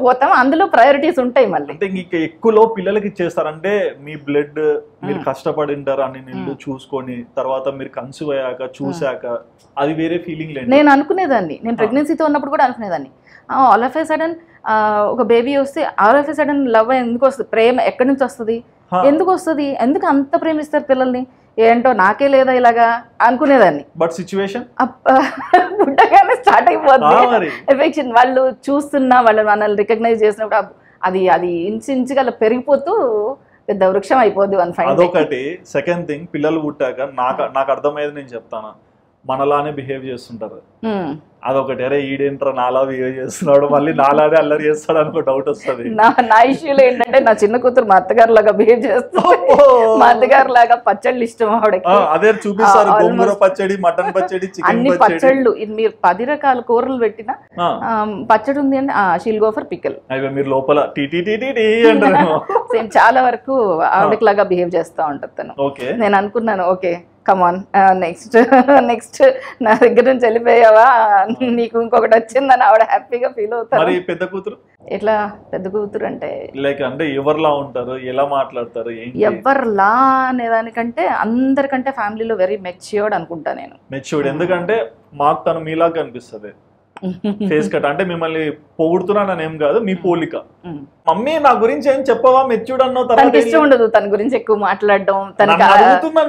పోతాం, అందులో ప్రయారిటీస్ ఉంటాయి. మళ్ళీ అంటే ఇంకా ఎక్కువలో పిల్లలకి ఇచ్చేస్తారంటే మీ బ్లడ్ మీరు కష్టపడి ఉంటారు అని నిన్ను చూసుకొని, తర్వాత మీరు కన్సీవ్ అయ్యాక చూసాక అది వేరే ఫీలింగ్ లేదు. నేను అనుకునేదాన్ని, నేను ప్రెగ్నెన్సీతో ఉన్నప్పుడు కూడా అనుకునేదాన్ని, ఆల్ ఆఫ్ ఏ సడన్ ఒక బేబీ వస్తే all of A sudden love ఎందుకు వస్తుంది, ప్రేమ ఎక్కడి నుంచి వస్తుంది, ఎందుకు వస్తుంది, ఎందుకు అంత ప్రేమిస్తారు పిల్లల్ని, ఏంటో నాకే లేదా ఇలాగా అనుకునేదాన్ని. బట్ సిచ్యువేషన్ పుట్టగానే స్టార్ట్ అయిపోతుంది ఎఫెక్షన్. వాళ్ళు చూస్తున్నా, వాళ్ళు మనల్ని రికగ్నైజ్ చేసినప్పుడు అది అది ఇంచుగా పెరిగిపోతూ పెద్ద వృక్షం అయిపోద్ది. అదొకటి. సెకండ్ థింగ్, పిల్లలు పుట్టాక నాకు అర్థమయ్యేది నేను చెప్తాను, మనలానే బిహేవ్ చేస్తుంటారు. అదొకటి, అరే ఈడేంట్రా నాలా బిహేవ్ చేస్తున్నాడు, మళ్ళీ నాలానే అల్లరి చేస్తాడు అనుకో డౌట్ వస్తుంది. నా ఇష్యూలో ఏంటంటే నా చిన్న కూతురు మా అత్తగారు లాగా బిహేవ్ చేస్తుంది. మా అత్తగారు లాగా పచ్చళ్ళు ఇష్టం ఆవిడకి. అదే చూపిస్తారు, గోంగూర పచ్చడి, మటన్ పచ్చడి, అన్ని పచ్చళ్ళు. ఇది మీరు 10 రకాల కూరలు పెట్టినా పచ్చడి ఉంది అంటే షీల్ గో ఫర్ పికల్. మీరు లోపల సేమ్ చాలా వరకు ఆవిడకి లాగా బిహేవ్ చేస్తా ఉంటుంది తను. నేను అనుకున్నాను ఓకే కమాన్ నెక్స్ట్ నా దగ్గర నుంచి వెళ్ళిపోయావా, నీకు ఇంకొకటి వచ్చిందని ఆవిడ హ్యాపీగా ఫీల్ అవుతారు. పెద్ద కూతురు ఎట్లా? పెద్ద కూతురు అంటే లైక్ అంటే ఎవరిలా ఉంటారు, ఎలా మాట్లాడతారు? ఎవరిలా అనేదానికంటే అందరికంటే ఫ్యామిలీలో వెరీ మెచ్యూర్డ్ అనుకుంటా నేను. మెచ్యూర్డ్ ఎందుకంటే మాకు తను మీలాగా కనిపిస్తుంది, ఫేస్ కట్. అంటే మిమ్మల్ని పొగుడుతున్నానని ఏం కాదు, మీ పోలిక. మమ్మీ నా గురించి ఏం చెప్పవా, మెచ్యూర్డ్ అన్నావు. తనకి ఇష్టం ఉండదు తన గురించి ఎక్కువ మాట్లాడడం, తనకి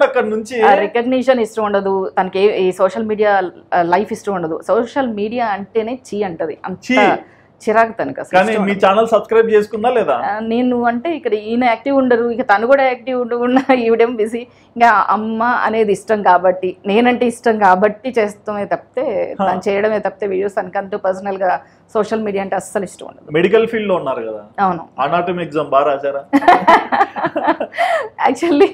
అక్కడ నుంచి రికగ్నిషన్ ఇష్టం ఉండదు, తనకి ఈ సోషల్ మీడియా లైఫ్ ఇష్టం ఉండదు. సోషల్ మీడియా అంటేనే చీ అంటది, అంత చిరాకు తనకు. కానీ మీ ఛానల్ సబ్స్క్రైబ్ చేసుకున్నా లేదా? నేను అంటే ఇక్కడ ఈయన యాక్టివ్ ఉండరు, ఇక తను కూడా యాక్టివ్ ఉండకుండా ఈవిడేం బిజీ. ఇంకా అమ్మ అనేది ఇష్టం కాబట్టి, నేనంటే ఇష్టం కాబట్టి చేస్తామే తప్పితే, తను చేయడమే తప్పితే వీడియోస్ తనకంటూ పర్సనల్ గా సోషల్ మీడియా అంటే అస్సలు ఇష్టం ఉండదు. మెడికల్ ఫీల్డ్ లో ఉన్నారు కదా, అవును. అనాటమీ ఎగ్జామ్ బాగా రాశారా? యాక్చువల్లీ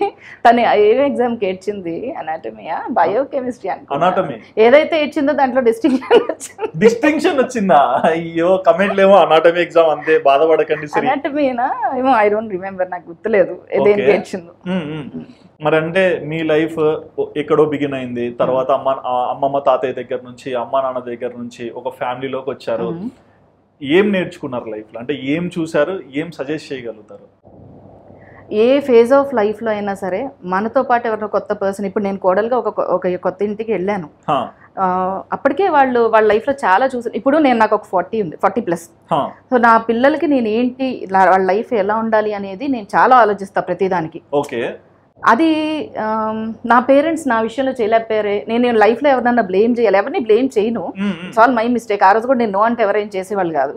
తను ఏం ఎగ్జామ్ కి ఏడ్చింది, అనాటమీయా బయోకెమిస్ట్రీ అనాటమీ ఏదైతే ఏడ్చిందో దాంట్లో డిస్టింక్షన్ వచ్చిందా? అయ్యో కమెంట్లు ఏమో అనాటమీ ఎగ్జామ్ అంతే బాధపడకండి. అనాటమీనా ఏమో ఐ డోంట్ రిమెంబర్, నాకు గుర్తులేదు ఏదేంటి ఏడ్చిందో. మరి అంటే మీ లైఫ్ ఎక్కడో బిగిన్ అయింది, తర్వాత అమ్మమ్మ తాతయ్య దగ్గర నుంచి అమ్మ నాన్న దగ్గర నుంచి ఒక ఫ్యామిలీలోకి వచ్చారు. ఏం నేర్చుకున్నారు లైఫ్ లో? అంటే ఏం చూసారు, ఏం సజెస్ట్ చేయగలుగుతారు? ఏ ఫేజ్ ఆఫ్ లైఫ్ లో అయినా సరే మనతో పాటు ఎవరైనా కొత్త పర్సన్, ఇప్పుడు నేను కోడలుగా ఒక కొత్త ఇంటికి వెళ్ళాను, అప్పటికే వాళ్ళ లైఫ్ లో చాలా చూసాను. ఇప్పుడు నేను నాకు ఒక 40 ఉంది, 40+. సో నా పిల్లలకి నేను ఏంటి వాళ్ళ లైఫ్ ఎలా ఉండాలి అనేది నేను చాలా ఆలోచిస్తా ప్రతిదానికి. ఓకే, అది నా పేరెంట్స్ నా విషయంలో చేయలేకపోయారే, నేను లైఫ్లో ఎవరినన్నా బ్లేమ్ చేయాలి, ఎవరిని బ్లేమ్ చేయను, ఇట్స్ ఆల్ మై మిస్టేక్. ఆ రోజు కూడా నేను నో అంటే ఎవరైనా చేసేవాళ్ళు కాదు,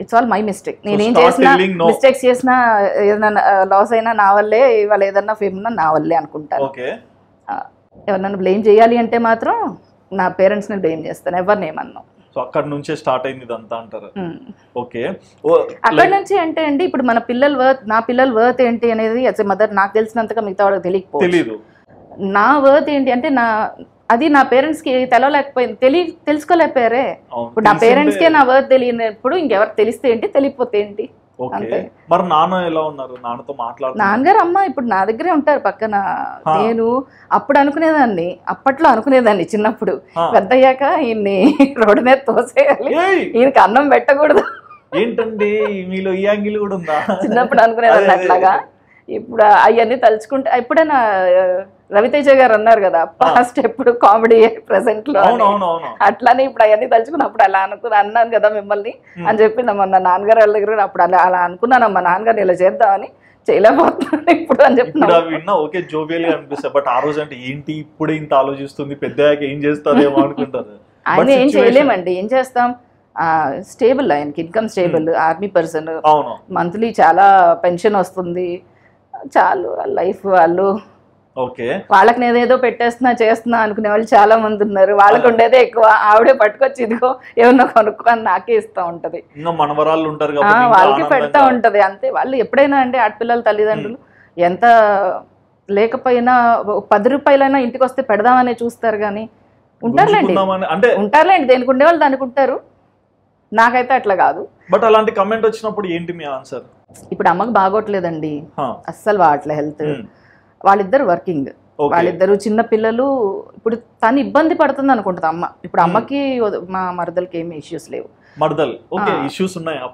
ఇట్స్ ఆల్ మై మిస్టేక్. నేనేం చేసినా మిస్టేక్స్ చేసినా ఏదైనా లాస్ అయినా నా వల్లే, ఇవాళ ఏదన్నా ఫేమ్ ఉన్నా నా వల్లే అనుకుంటాను. ఎవరినన్నా బ్లేమ్ చేయాలి అంటే మాత్రం నా పేరెంట్స్ని బ్లేమ్ చేస్తాను, ఎవరిని ఏమన్నా. సో అక్కడ నుంచే స్టార్ట్ అయింది ఇదంతా అంటారు. ఓకే, అక్కడ నుంచి అంటే అండి ఇప్పుడు మన నా పిల్లల వర్త్ ఏంటి అనేది యాజ్ ఎ మదర్ నాకు తెలిసినంతగా మిగతా వాళ్ళకి తెలియదు. నా వర్త్ ఏంటి అంటే అది నా పేరెంట్స్ కి తెలవలేకపోయింది, తెలుసుకోలేకపోయారే. ఇప్పుడు నా పేరెంట్స్ కే నా వర్త్ తెలియనప్పుడు ఇంకెవరు తెలిస్తే ఏంటి, తెలియకపోతే ఏంటి. మరి నాన్న ఎలా ఉన్నారు? నాన్నతో నాన్నగారు అమ్మ ఇప్పుడు నా దగ్గరే ఉంటారు పక్కన. నేను అప్పుడు అనుకునేదాన్ని, అప్పట్లో అనుకునేదాన్ని చిన్నప్పుడు, పెద్దయ్యాక ఈయన్ని రోడ్డు మీద తోసేయాలి, ఈయనకి అన్నం పెట్టకూడదు ఏంటండి మీలో ఈ యాంగిల్ కూడా ఉందా? చిన్నప్పుడు అనుకునేదాన్ని అట్లాగా. ఇప్పుడు అవన్నీ తలుచుకుంటే, ఎప్పుడైనా రవితేజ గారు అన్నారు కదా పాస్ట్ ఎప్పుడు కామెడీ ప్రెసెంట్ లో, అట్లానే ఇప్పుడు అవన్నీ తలుచుకున్నప్పుడు అలా అన్నాను కదా మిమ్మల్ని అని చెప్పి మొన్న నాన్నగారు వాళ్ళ దగ్గర అప్పుడు అలా అనుకున్నానమ్మా, నాన్నగారు ఇలా చేద్దామని, చేయలేకపోతున్నాను ఇప్పుడు అని చెప్పి. ఓకే జోవియల్ గా అనిపిస్తుంది, బట్ ఆ రోజు అంటే ఏంటి ఇప్పుడే ఇంత ఆలోచిస్తుంది, పెద్దయ్యాక ఏం చేస్తారేమో అనుకుంటారు. ఆయన ఏం చేయలేమండి, ఏం చేస్తాం, స్టేబుల్, ఆయనకి income stable, army person, monthly చాలా పెన్షన్ వస్తుంది, చాలు లైఫ్. వాళ్ళు వాళ్ళకి నేనేదో పెట్టేస్తున్నా చేస్తున్నా అనుకునే వాళ్ళు చాలా మంది ఉన్నారు, వాళ్ళకి ఉండేదే ఎక్కువ. ఆవిడే పట్టుకొచ్చి ఇదిగో ఏమన్నా కొనుక్కొని నాకే ఇస్తా ఉంటది, వాళ్ళకి పెడతా ఉంటది అంతే. వాళ్ళు ఎప్పుడైనా అంటే ఆడపిల్లల తల్లిదండ్రులు ఎంత లేకపోయినా 10 రూపాయలైనా ఇంటికి వస్తే పెడదామనే చూస్తారు, కానీ ఉంటారులేండి దేనికి ఉండేవాళ్ళు దానికి ఉంటారు. నాకైతే అట్లా కాదు. బట్ అలాంటి కమెంట్ వచ్చినప్పుడు ఏంటి మీ ఆన్సర్? ఇప్పుడు అమ్మకి బాగోట్లేదండి, అస్సలు వాడట్లే హెల్త్, వాళ్ళిద్దరు వర్కింగ్, వాళ్ళిద్దరు చిన్న పిల్లలు. ఇప్పుడు తను ఇబ్బంది పడుతుంది అనుకుంటుంది అమ్మ. ఇప్పుడు అమ్మకి మా మరదలకి ఏమి ఇష్యూస్ లేవు.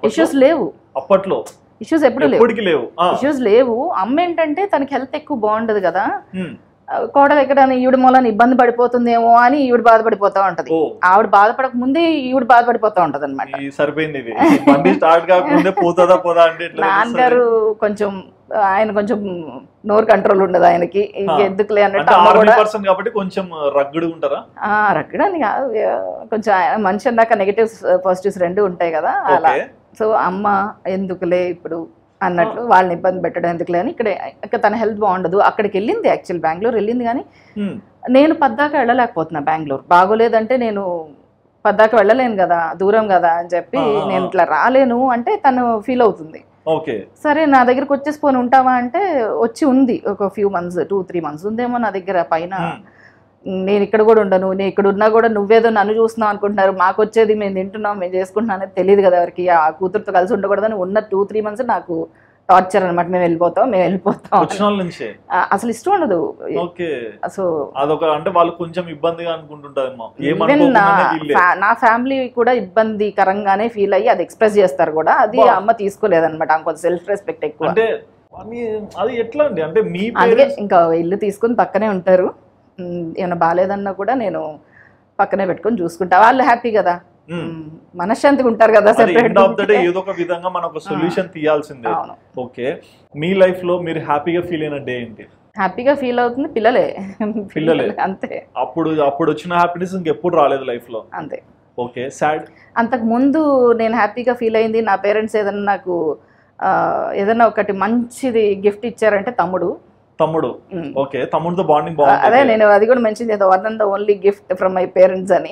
ఇష్యూస్ లేవు అప్పట్లో, ఇష్యూస్ ఎప్పుడు లేవు, ఇష్యూస్ లేవు. అమ్మ ఏంటంటే తనకి హెల్త్ ఎక్కువ బాగుండదు కదా, కోడలు ఎక్కడ ఈవిడ మూలని ఇబ్బంది పడిపోతుందేమో అని ఈవిడ బాధపడిపోతా ఉంటది. ఆవిడ బాధపడక ముందే ఈవిడ బాధపడిపోతా ఉంటది అనమాట. నాన్నగారు కొంచెం ఆయన కొంచెం నోరు కంట్రోల్ ఉండదు ఆయనకి, ఎందుకులే అన్నట్టు. రగ్గడు అని కాదు, కొంచెం మనిషి అన్నాక నెగటివ్స్ పాజిటివ్స్ రెండు ఉంటాయి కదా అలా. సో అమ్మ ఎందుకులే ఇప్పుడు అన్నట్లు వాళ్ళని ఇబ్బంది పెట్టడం ఎందుకులే అని ఇక్కడ తన హెల్త్ బాగుండదు. అక్కడికి వెళ్ళింది, యాక్చువల్ బెంగళూరు వెళ్ళింది, కానీ నేను పద్దాక వెళ్ళలేకపోతున్నా. బెంగళూరు బాగోలేదంటే నేను పద్దాక వెళ్ళలేను కదా, దూరం కదా అని చెప్పి నేను ఇట్లా రాలేను అంటే తను ఫీల్ అవుతుంది. సరే నా దగ్గరకు వచ్చేసి పోని ఉంటావా అంటే వచ్చి ఉంది ఒక ఫ్యూ మంత్స్, 2-3 months ఉందేమో నా దగ్గర పైన. నేను ఇక్కడ కూడా ఉండను, నేను ఇక్కడ ఉన్నా కూడా నువ్వేదో నన్ను చూస్తున్నావు అనుకుంటున్నారు, మాకు వచ్చేది మేము తింటున్నాం మేము చేసుకుంటున్నాం అనేది తెలియదు కదా ఎవరికి. ఆ కూతురుతో కలిసి ఉండకూడదని ఉన్న 2-3 months నాకు టార్చర్ అనమాట. మేము వెళ్ళిపోతాం అసలు ఇష్టం ఉండదు. నా ఫ్యామిలీ కూడా ఇబ్బందికరంగానే ఫీల్ అయ్యి అది ఎక్స్ప్రెస్ చేస్తారు కూడా, అది అమ్మ తీసుకోలేదన్నమాట. కొంచెం సెల్ఫ్ రెస్పెక్ట్ ఎక్కువ. అందుకే ఇంకా ఇల్లు తీసుకుని పక్కనే ఉంటారు, ఏమైనా బాగాలేదన్నా కూడా నేను పక్కనే పెట్టుకొని చూసుకుంటా. వాళ్ళు హ్యాపీ కదా, మనశ్శాంతిగా ఉంటారు కదా. ఏదో ఒక విధంగా మనం ఒక సొల్యూషన్ తీయాల్సిందే. ఓకే, మీ లైఫ్ లో మీరు హ్యాపీగా ఫీల్ అయిన డే ఏంటి? హ్యాపీగా ఫీల్ అవుతుంది పిల్లలే అంతే. అప్పుడు వచ్చిన హ్యాపీనెస్ ఇంకెప్పుడు రాలేదు లైఫ్ లో అంతే. Okay, sad? అంతకు ముందు నేను హ్యాపీగా ఫీల్ అయింది, నా పేరెంట్స్ ఏదన్నా నాకు ఏదన్నా ఒకటి మంచిది గిఫ్ట్ ఇచ్చారంటే తమ్ముడు. ఓకే, తమ్ముడితో బాండింగ్ బాగుంది. అదే నేను అది కూడా మెన్షన్ చేద్దాం, one and the only gift from my parents అని.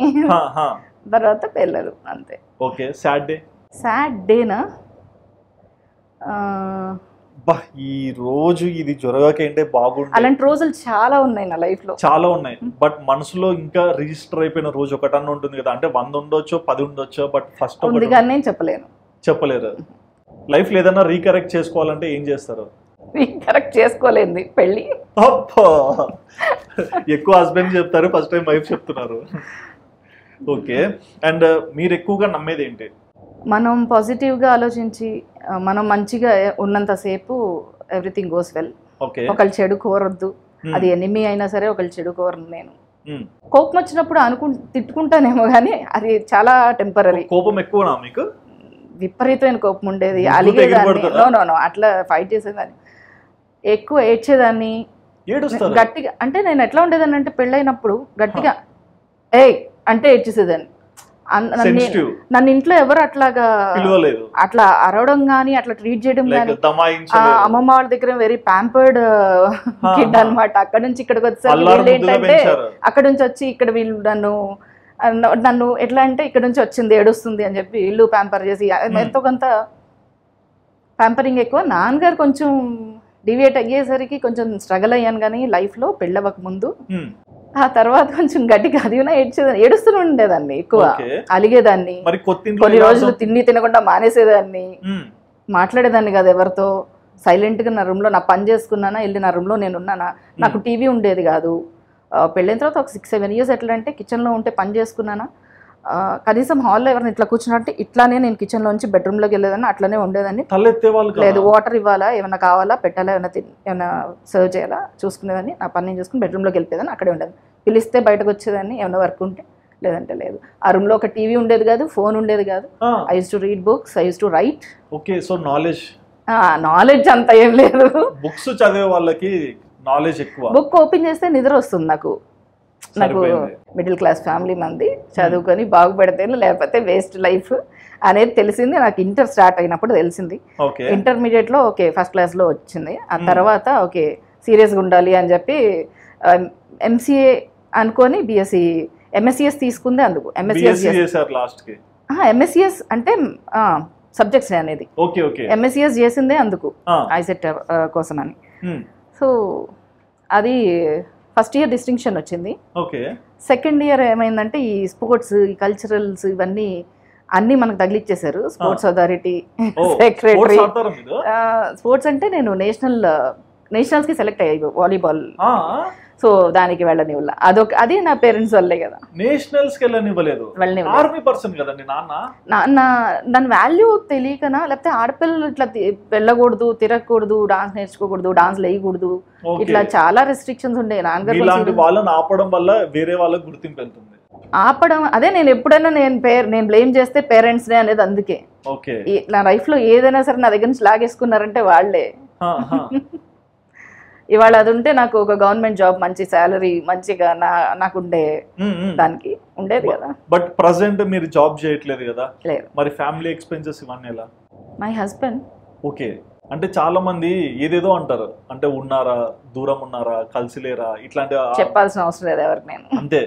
తర్వాత పిల్లలు అంతే. ఓకే. Sad day? సాడ్ డేనా, ఈ రోజు ఇది జరగకంటే బాగుండు, అలాంటి రోజులు చాలా ఉన్నాయి నా లైఫ్ లో. చాలా ఉన్నాయి. బట్ మనసులో ఇంకా రిజిస్టర్ అయిపోయిన రోజు ఒకటన్నా ఉంటుంది కదా, అంటే 100 ఉండొచ్చో 10 ఉండొచ్చో, బట్ ఫస్ట్ ఉంది కానీ నేను చెప్పలేరు. లైఫ్ లో ఏదైనా రీకరెక్ట్ చేసుకోవాలంటే ఏం చేస్తారు? కరెక్ట్ చేసుకోలేదు పెళ్ళి. ఎక్కువ హస్బెండ్ చెప్తారు, ఫస్ట్ టైం వైఫ్ చెప్తున్నారు. ఓకే. అండ్ మీరు ఎక్కువగా నమ్మేది ఏంటి? మనం పాజిటివ్గా ఆలోచించి మనం మంచిగా ఉన్నంతసేపు ఎవ్రీథింగ్ గోస్ వెల్. ఒకళ్ళు చెడు కోరొద్దు, అది ఎనిమి అయినా సరే ఒకళ్ళు చెడు కోరను నేను. కోపం వచ్చినప్పుడు తిట్టుకుంటానేమో కానీ అది చాలా టెంపరీ. కోపం ఎక్కువనా మీకు? విపరీతమైన కోపం ఉండేది, అలిగేదాన్ని. నో అట్లా ఫైట్ చేసేదాన్ని, ఎక్కువ ఏడ్చేదాన్ని గట్టిగా. అంటే నేను ఎట్లా ఉండేదాన్ని అంటే పెళ్ళైనప్పుడు గట్టిగా ఏయ్ అంటే ఏడ్చేసేదాన్ని. నన్ను ఇంట్లో ఎవరు అట్లా అరవడం గానీ అట్లా ట్రీట్ చేయడం గానీ, అమ్మమ్మ వాళ్ళ దగ్గర వెరీ ప్యాంపర్డ్ కిడ్ అనమాట. అక్కడ నుంచి ఇక్కడికి వచ్చేసరికి వీళ్ళు ఏంటంటే అక్కడ నుంచి వచ్చి ఇక్కడ వీళ్ళు నన్ను ఎట్లా అంటే ఇక్కడ నుంచి వచ్చింది ఏడుస్తుంది అని చెప్పి ఇల్లు ప్యాంపర్ చేసి ఎంతో కొంత ప్యాంపరింగ్ ఎక్కువ. నాన్నగారు కొంచెం డివియేట్ అయ్యేసరికి కొంచెం స్ట్రగుల్ అయ్యాను కానీ లైఫ్లో పెళ్ళవక ముందు. ఆ తర్వాత కొంచెం గట్టిగా అది ఏడుస్తూనే ఉండేదాన్ని, ఎక్కువ అలిగేదాన్ని. కొన్ని రోజులు తినకుండా మానేసేదాన్ని, మాట్లాడేదాన్ని కాదు ఎవరితో. సైలెంట్గా నా రూమ్లో నా పని చేసుకున్నానా, వెళ్ళి నా రూమ్లో నేను ఉన్నానా. నాకు టీవీ ఉండేది కాదు. పెళ్ళైన తర్వాత ఒక 6-7 years ఎట్లా అంటే కిచెన్లో ఉంటే పని చేసుకున్నానా, కనీసం హాల్లో ఎవరైనా ఇట్లా కూర్చున్నట్టు ఇట్లానే నేను కిచెన్లోంచి బెడ్రూమ్లోకి వెళ్ళేదాన్ని, అట్లనే ఉండేదాన్ని. లేదు వాటర్ ఇవ్వాలా, ఏమైనా కావాలా, పెట్టాలా, ఏమైనా సర్వ్ చేయాలా చూసుకునేదాన్ని. నా పని నేను చూసుకుని బెడ్రూమ్లోకి వెళ్ళిపోయేదాన్ని, అక్కడే ఉండేది. పిలిస్తే బయటకు వచ్చేదాన్ని, ఏమైనా వర్క్ ఉంటే, లేదంటే లేదు. ఆ రూమ్లో ఒక టీవీ ఉండేది కాదు, ఫోన్ ఉండేది కాదు. I use to read books, I use to right. Okay. So knowledge అంత ఏం లేదు. బుక్స్ చదివే వాళ్ళకి నాలెడ్జ్ ఎక్కువ. బుక్ ఓపెన్ చేస్తే నిద్ర వస్తుంది నాకు. మిడిల్ క్లాస్ ఫ్యామిలీ మంది, చదువుకొని బాగుపడితేనే లేకపోతే వేస్ట్ లైఫ్ అనేది తెలిసింది నాకు. ఇంటర్ స్టార్ట్ అయినప్పుడు తెలిసింది. ఇంటర్మీడియట్లో ఓకే ఫస్ట్ క్లాస్లో వచ్చింది. ఆ తర్వాత ఓకే సీరియస్గా ఉండాలి అని చెప్పి ఎంసీఏ అనుకొని ఎంఎస్సిఎస్ తీసుకుంది. అందుకు ఎంఎస్సిఎస్ అంటే సబ్జెక్ట్స్ అనేది ఎంఎస్సిఎస్ చేసిందే అందుకు, ఐసెట్ కోసం అని. సో అది ఫస్ట్ ఇయర్ డిస్టింక్షన్ వచ్చింది. సెకండ్ ఇయర్ ఏమైందంటే ఈ స్పోర్ట్స్, ఈ కల్చరల్స్ ఇవన్నీ అన్నీ మనకు తగిలిచ్చేసారు. Sports authority secretary. స్పోర్ట్స్ అంటే నేను నేషనల్స్కి సెలెక్ట్ అయ్యాయి వాలీబాల్. సో దానికి వెళ్ళనివ్వలే. అది నా పేరెంట్స్ వల్లే కదా. నేషనల్స్ కి వెళ్ళనివ్వలేదు. ఆర్మీ పర్సన్ కదండి నాన్న. దాని వాల్యూ తెలియకనా, లేకపోతే ఆడపిల్లలు ఇట్లా వెళ్ళకూడదు, తిరగకూడదు, డాన్స్ నేర్చుకోకూడదు, డాన్స్ వేయకూడదు, ఇట్లా చాలా రెస్ట్రిక్షన్స్ ఉండే. నాన్నగారు వాళ్ళని ఆపడం వల్ల వేరే వాళ్ళకి గుర్తింపు వెళ్తుంది. ఆపడం అదే నేను ఎప్పుడైనా నేను బ్లేమ్ చేస్తే పేరెంట్స్ నే అనేది. అందుకే నా లైఫ్ లో ఏదైనా సరే నా దగ్గర నుంచి లాగేసుకున్నారంటే వాళ్ళే. ఇవాళ అది ఉంటే నాకు ఒక గవర్నమెంట్ జాబ్, మంచి శాలరీ, మంచిగా నాకుండే దానికి ఉండేది కదా. బట్ ప్రెజెంట్ మీరు జాబ్ చేయట్లేదు కదా, మరి ఫ్యామిలీ ఎక్స్పెన్సెస్ ఇవన్నీ ఎలా? My husband. ఓకే. అంటే చాలా మంది ఏదేదో అంటారు, అంటే ఉన్నారా, దూరం ఉన్నారా, కలిసి లేరా, ఇట్లాంటి చెప్పాల్సిన అవసరం లేదు ఎవరికి. నేను అంతే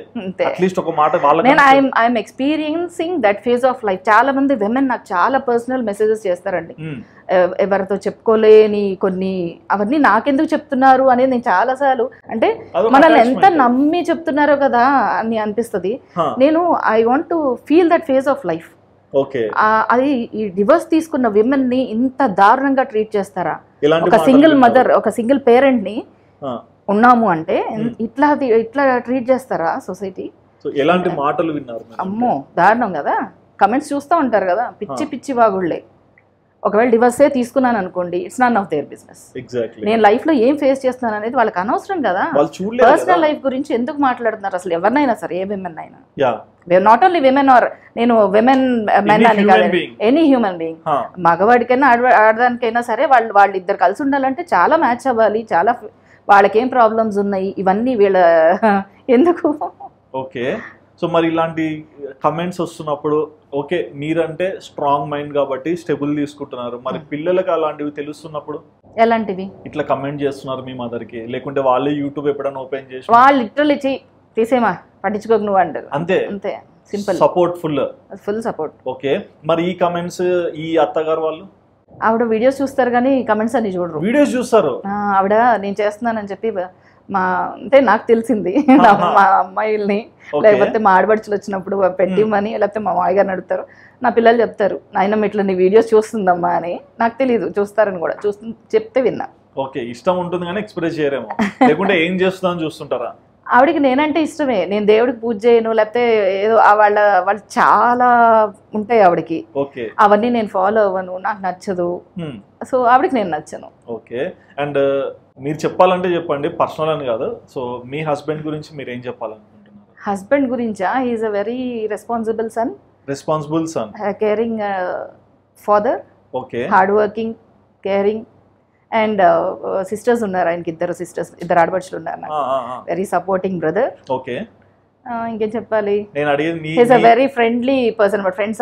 అట్లీస్ట్ ఒక మాట వాళ్ళకి. నేను I'm experiencing that phase of life. చాలా మంది విమెన్ నాకు చాలా పర్సనల్ మెసేజెస్ చేస్తారండి, ఎవరితో చెప్పుకోలేని కొన్ని, అవన్నీ నాకెందుకు చెప్తున్నారు అనేది నేను చాలా సార్లు, అంటే మనల్ని ఎంత నమ్మి చెప్తున్నారో కదా అని అనిపిస్తుంది. నేను I want to feel that phase of life. అది ఈ డివోర్స్ తీసుకున్న విమెన్ ని ఇంత దారుణంగా ట్రీట్ చేస్తారా? ఒక సింగిల్ మదర్, ఒక సింగిల్ పేరెంట్ ని ఉన్నాము అంటే ఇట్లా ట్రీట్ చేస్తారా సొసైటీ? ఎలాంటి మాటలు విన్నారు? అమ్మో దారుణం కదా. కమెంట్స్ చూస్తూ ఉంటారు కదా, పిచ్చి పిచ్చి వాగుళ్ళే. ఒకవేళ డివోర్సే తీసుకున్నాను అనుకోండి, it's none of their business. నేను లైఫ్ లో ఏం ఫేస్ చేస్తున్నాను అనేది వాళ్ళకి అనవసరం కదా. పర్సనల్ లైఫ్ గురించి ఎందుకు మాట్లాడుతున్నారు అసలు ఎవరినైనా సరే, ఏ విమెన్ అయినా, నాట్ ఓన్లీ విమెన్ ఆర్ నేను విమెన్ మెన్ అని కాదు, ఎనీ హ్యూమన్ బీయింగ్. మగవాడికైనా ఆడదానికైనా సరే వాళ్ళు ఇద్దరు కలిసి ఉండాలంటే చాలా మ్యాచ్ అవ్వాలి, చాలా వాళ్ళకి ఏం ప్రాబ్లమ్స్ ఉన్నాయి, ఇవన్నీ వీళ్ళ ఎందుకు. ఓకే. సో మరి ఇలాంటి కమెంట్స్ వస్తున్నప్పుడు ఓకే మీరంటే స్ట్రాంగ్ మైండ్ కాబట్టి స్టెబుల్ తీసుకుంటున్నారు, మరి పిల్లలకి అలాంటివి తెలుస్తున్నప్పుడు ఎలాంటివి ఇట్లా కమెంట్ చేస్తున్నారు మీ మదర్ కి, లేకుంటే వాళ్ళే యూట్యూబ్ ఎప్పుడైనా ఓపెన్ చేసి వాళ్ళు లిటరల్లీ తీసేమా పట్టించుకోక నువ్వు అంటారు. అంతే అంతే simple support full support. Okay, మరి ఈ కమెంట్స్ ఈ అత్తగారు వాళ్ళు ఆవిడ వీడియోస్ చూస్తారు కానీ కమెంట్స్ అన్ని చూడరు. వీడియోస్ చూస్తారు. ఆవిడ నేను చేస్తున్నానని చెప్పి మా అంటే నాకు తెలిసింది మా అమ్మాయిల్ని లేకపోతే మా ఆడబడుచులు వచ్చినప్పుడు పెట్టిమని లేకపోతే మా మామయ్య గారిని అడుగుతారు. నా పిల్లలు చెప్తారు నాయనమ్మ ఇట్లా నీ వీడియోస్ చూస్తుందమ్మా అని. నాకు తెలియదు చూస్తారని కూడా, చెప్తే విన్నా. ఓకే, ఇష్టం ఉంటుంది కానీ ఎక్స్ప్రెస్ చేయరేమో, లేకుంటే ఏం చేస్తుందని చూస్తుంటారా? ఆవిడకి నేనంటే ఇష్టమే, నేను దేవుడికి పూజ చేయను లేకపోతే ఏదో వాళ్ళు చాలా ఉంటాయి ఆవిడకి, అవన్నీ నేను ఫాలో అవ్వను, నాకు నచ్చదు. సో ఆవిడకి నేను నచ్చను. ఓకే, అండ్ మీరు చెప్పాలంటే చెప్పండి, పర్సనల్ అని కాదు. సో మీ హస్బెండ్ గురించి మీరు ఏం చెప్పాలనుకుంటున్నారు? హస్బెండ్ గురించా? He's a very responsible son, caring father, okay, hard working, caring. And sisters ఉన్నారు ఆయనకి, ఇద్దరు ఆడపడుచులు ఉన్నారు. Very supporting brother. ఓకే, ఇంకేం చెప్పాలి? నేను అడిగేది he's a very friendly person. But friends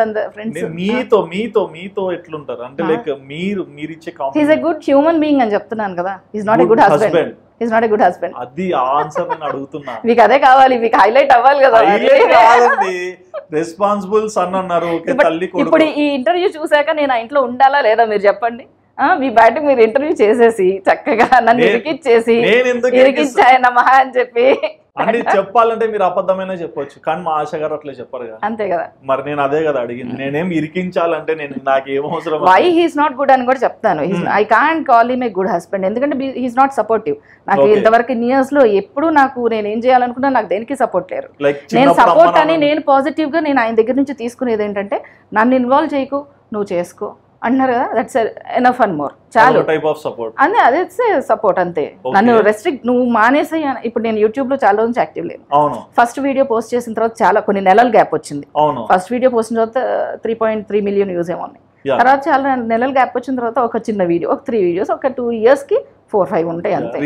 మీతో ఎట్లుంటారు అంటే లైక్ మీరు ఇచ్చే compliment. He's a good human being అని చెప్తున్నాను కదా. He's not a good husband. He's not a good husband. అది ఆన్సర్ నేను అడుగుతున్నా. మీకు అదే కావాలి, మీకు హైలైట్ అవ్వాలి కదా. రెస్పాన్సిబుల్ సన్ అన్నారు. ఇప్పుడు ఈ ఇంటర్వ్యూ చూసాక నేను ఆ ఇంట్లో ఉండాలా లేదా మీరు చెప్పండి. మీ బయటకు మీరు ఇంటర్వ్యూ చేసేసి చక్కగా నన్ను ఇరికిచ్చేసి ఇరికిచ్చాయన మహా అని చెప్పి అన్ని చెప్పాలంటే మీరు అబద్ధమైనా చెప్పొచ్చు, కానీ మా ఆశ గారు అట్లా చెప్పారు కదా. అంతే కదా, మరి నేను అదే కదా అడిగింది. నేనేం ఇరికించాలంటే నాకేం అవసరం? వై హీస్ నాట్ గుడ్ అని కూడా చెప్తాను. I can't call him a good husband, ఎందుకంటే హీస్ నాట్ సపోర్టివ్. నాకు ఇంతవరకు ఇన్ ఇయర్స్ లో ఎప్పుడు నేను ఏం చేయాలనుకున్నా నాకు దేనికి సపోర్ట్ లేరు. నేను సపోర్ట్ అని నేను పాజిటివ్ గా నేను ఆయన దగ్గర నుంచి తీసుకునేది ఏంటంటే నన్ను ఇన్వాల్వ్ చేయకు, నువ్వు చేసుకో అంటున్నారు కదా. దట్స్ ఎనఫ్ అండ్ మోర్, చాలు. అదే అదే సపోర్ట్ అంతే. నన్ను రెస్ట్రిక్ట్ నువ్వు మానేసి. ఇప్పుడు నేను యూట్యూబ్ లో చాలా రోజు యాక్టివ్ లేదు. ఫస్ట్ వీడియో పోస్ట్ చేసిన తర్వాత చాలా కొన్ని నెలల గ్యాప్ వచ్చింది. ఫస్ట్ వీడియో పోస్ట్ చేసిన తర్వాత 3.3 మిలియన్ వ్యూస్ ఏమో ఉన్నాయి. తర్వాత చాలా నెలల గ్యాప్ వచ్చిన తర్వాత ఒక చిన్న వీడియో, ఒక 3 వీడియోస్, ఒక 2 years కి 4-5 ఉంటాయి అంతే.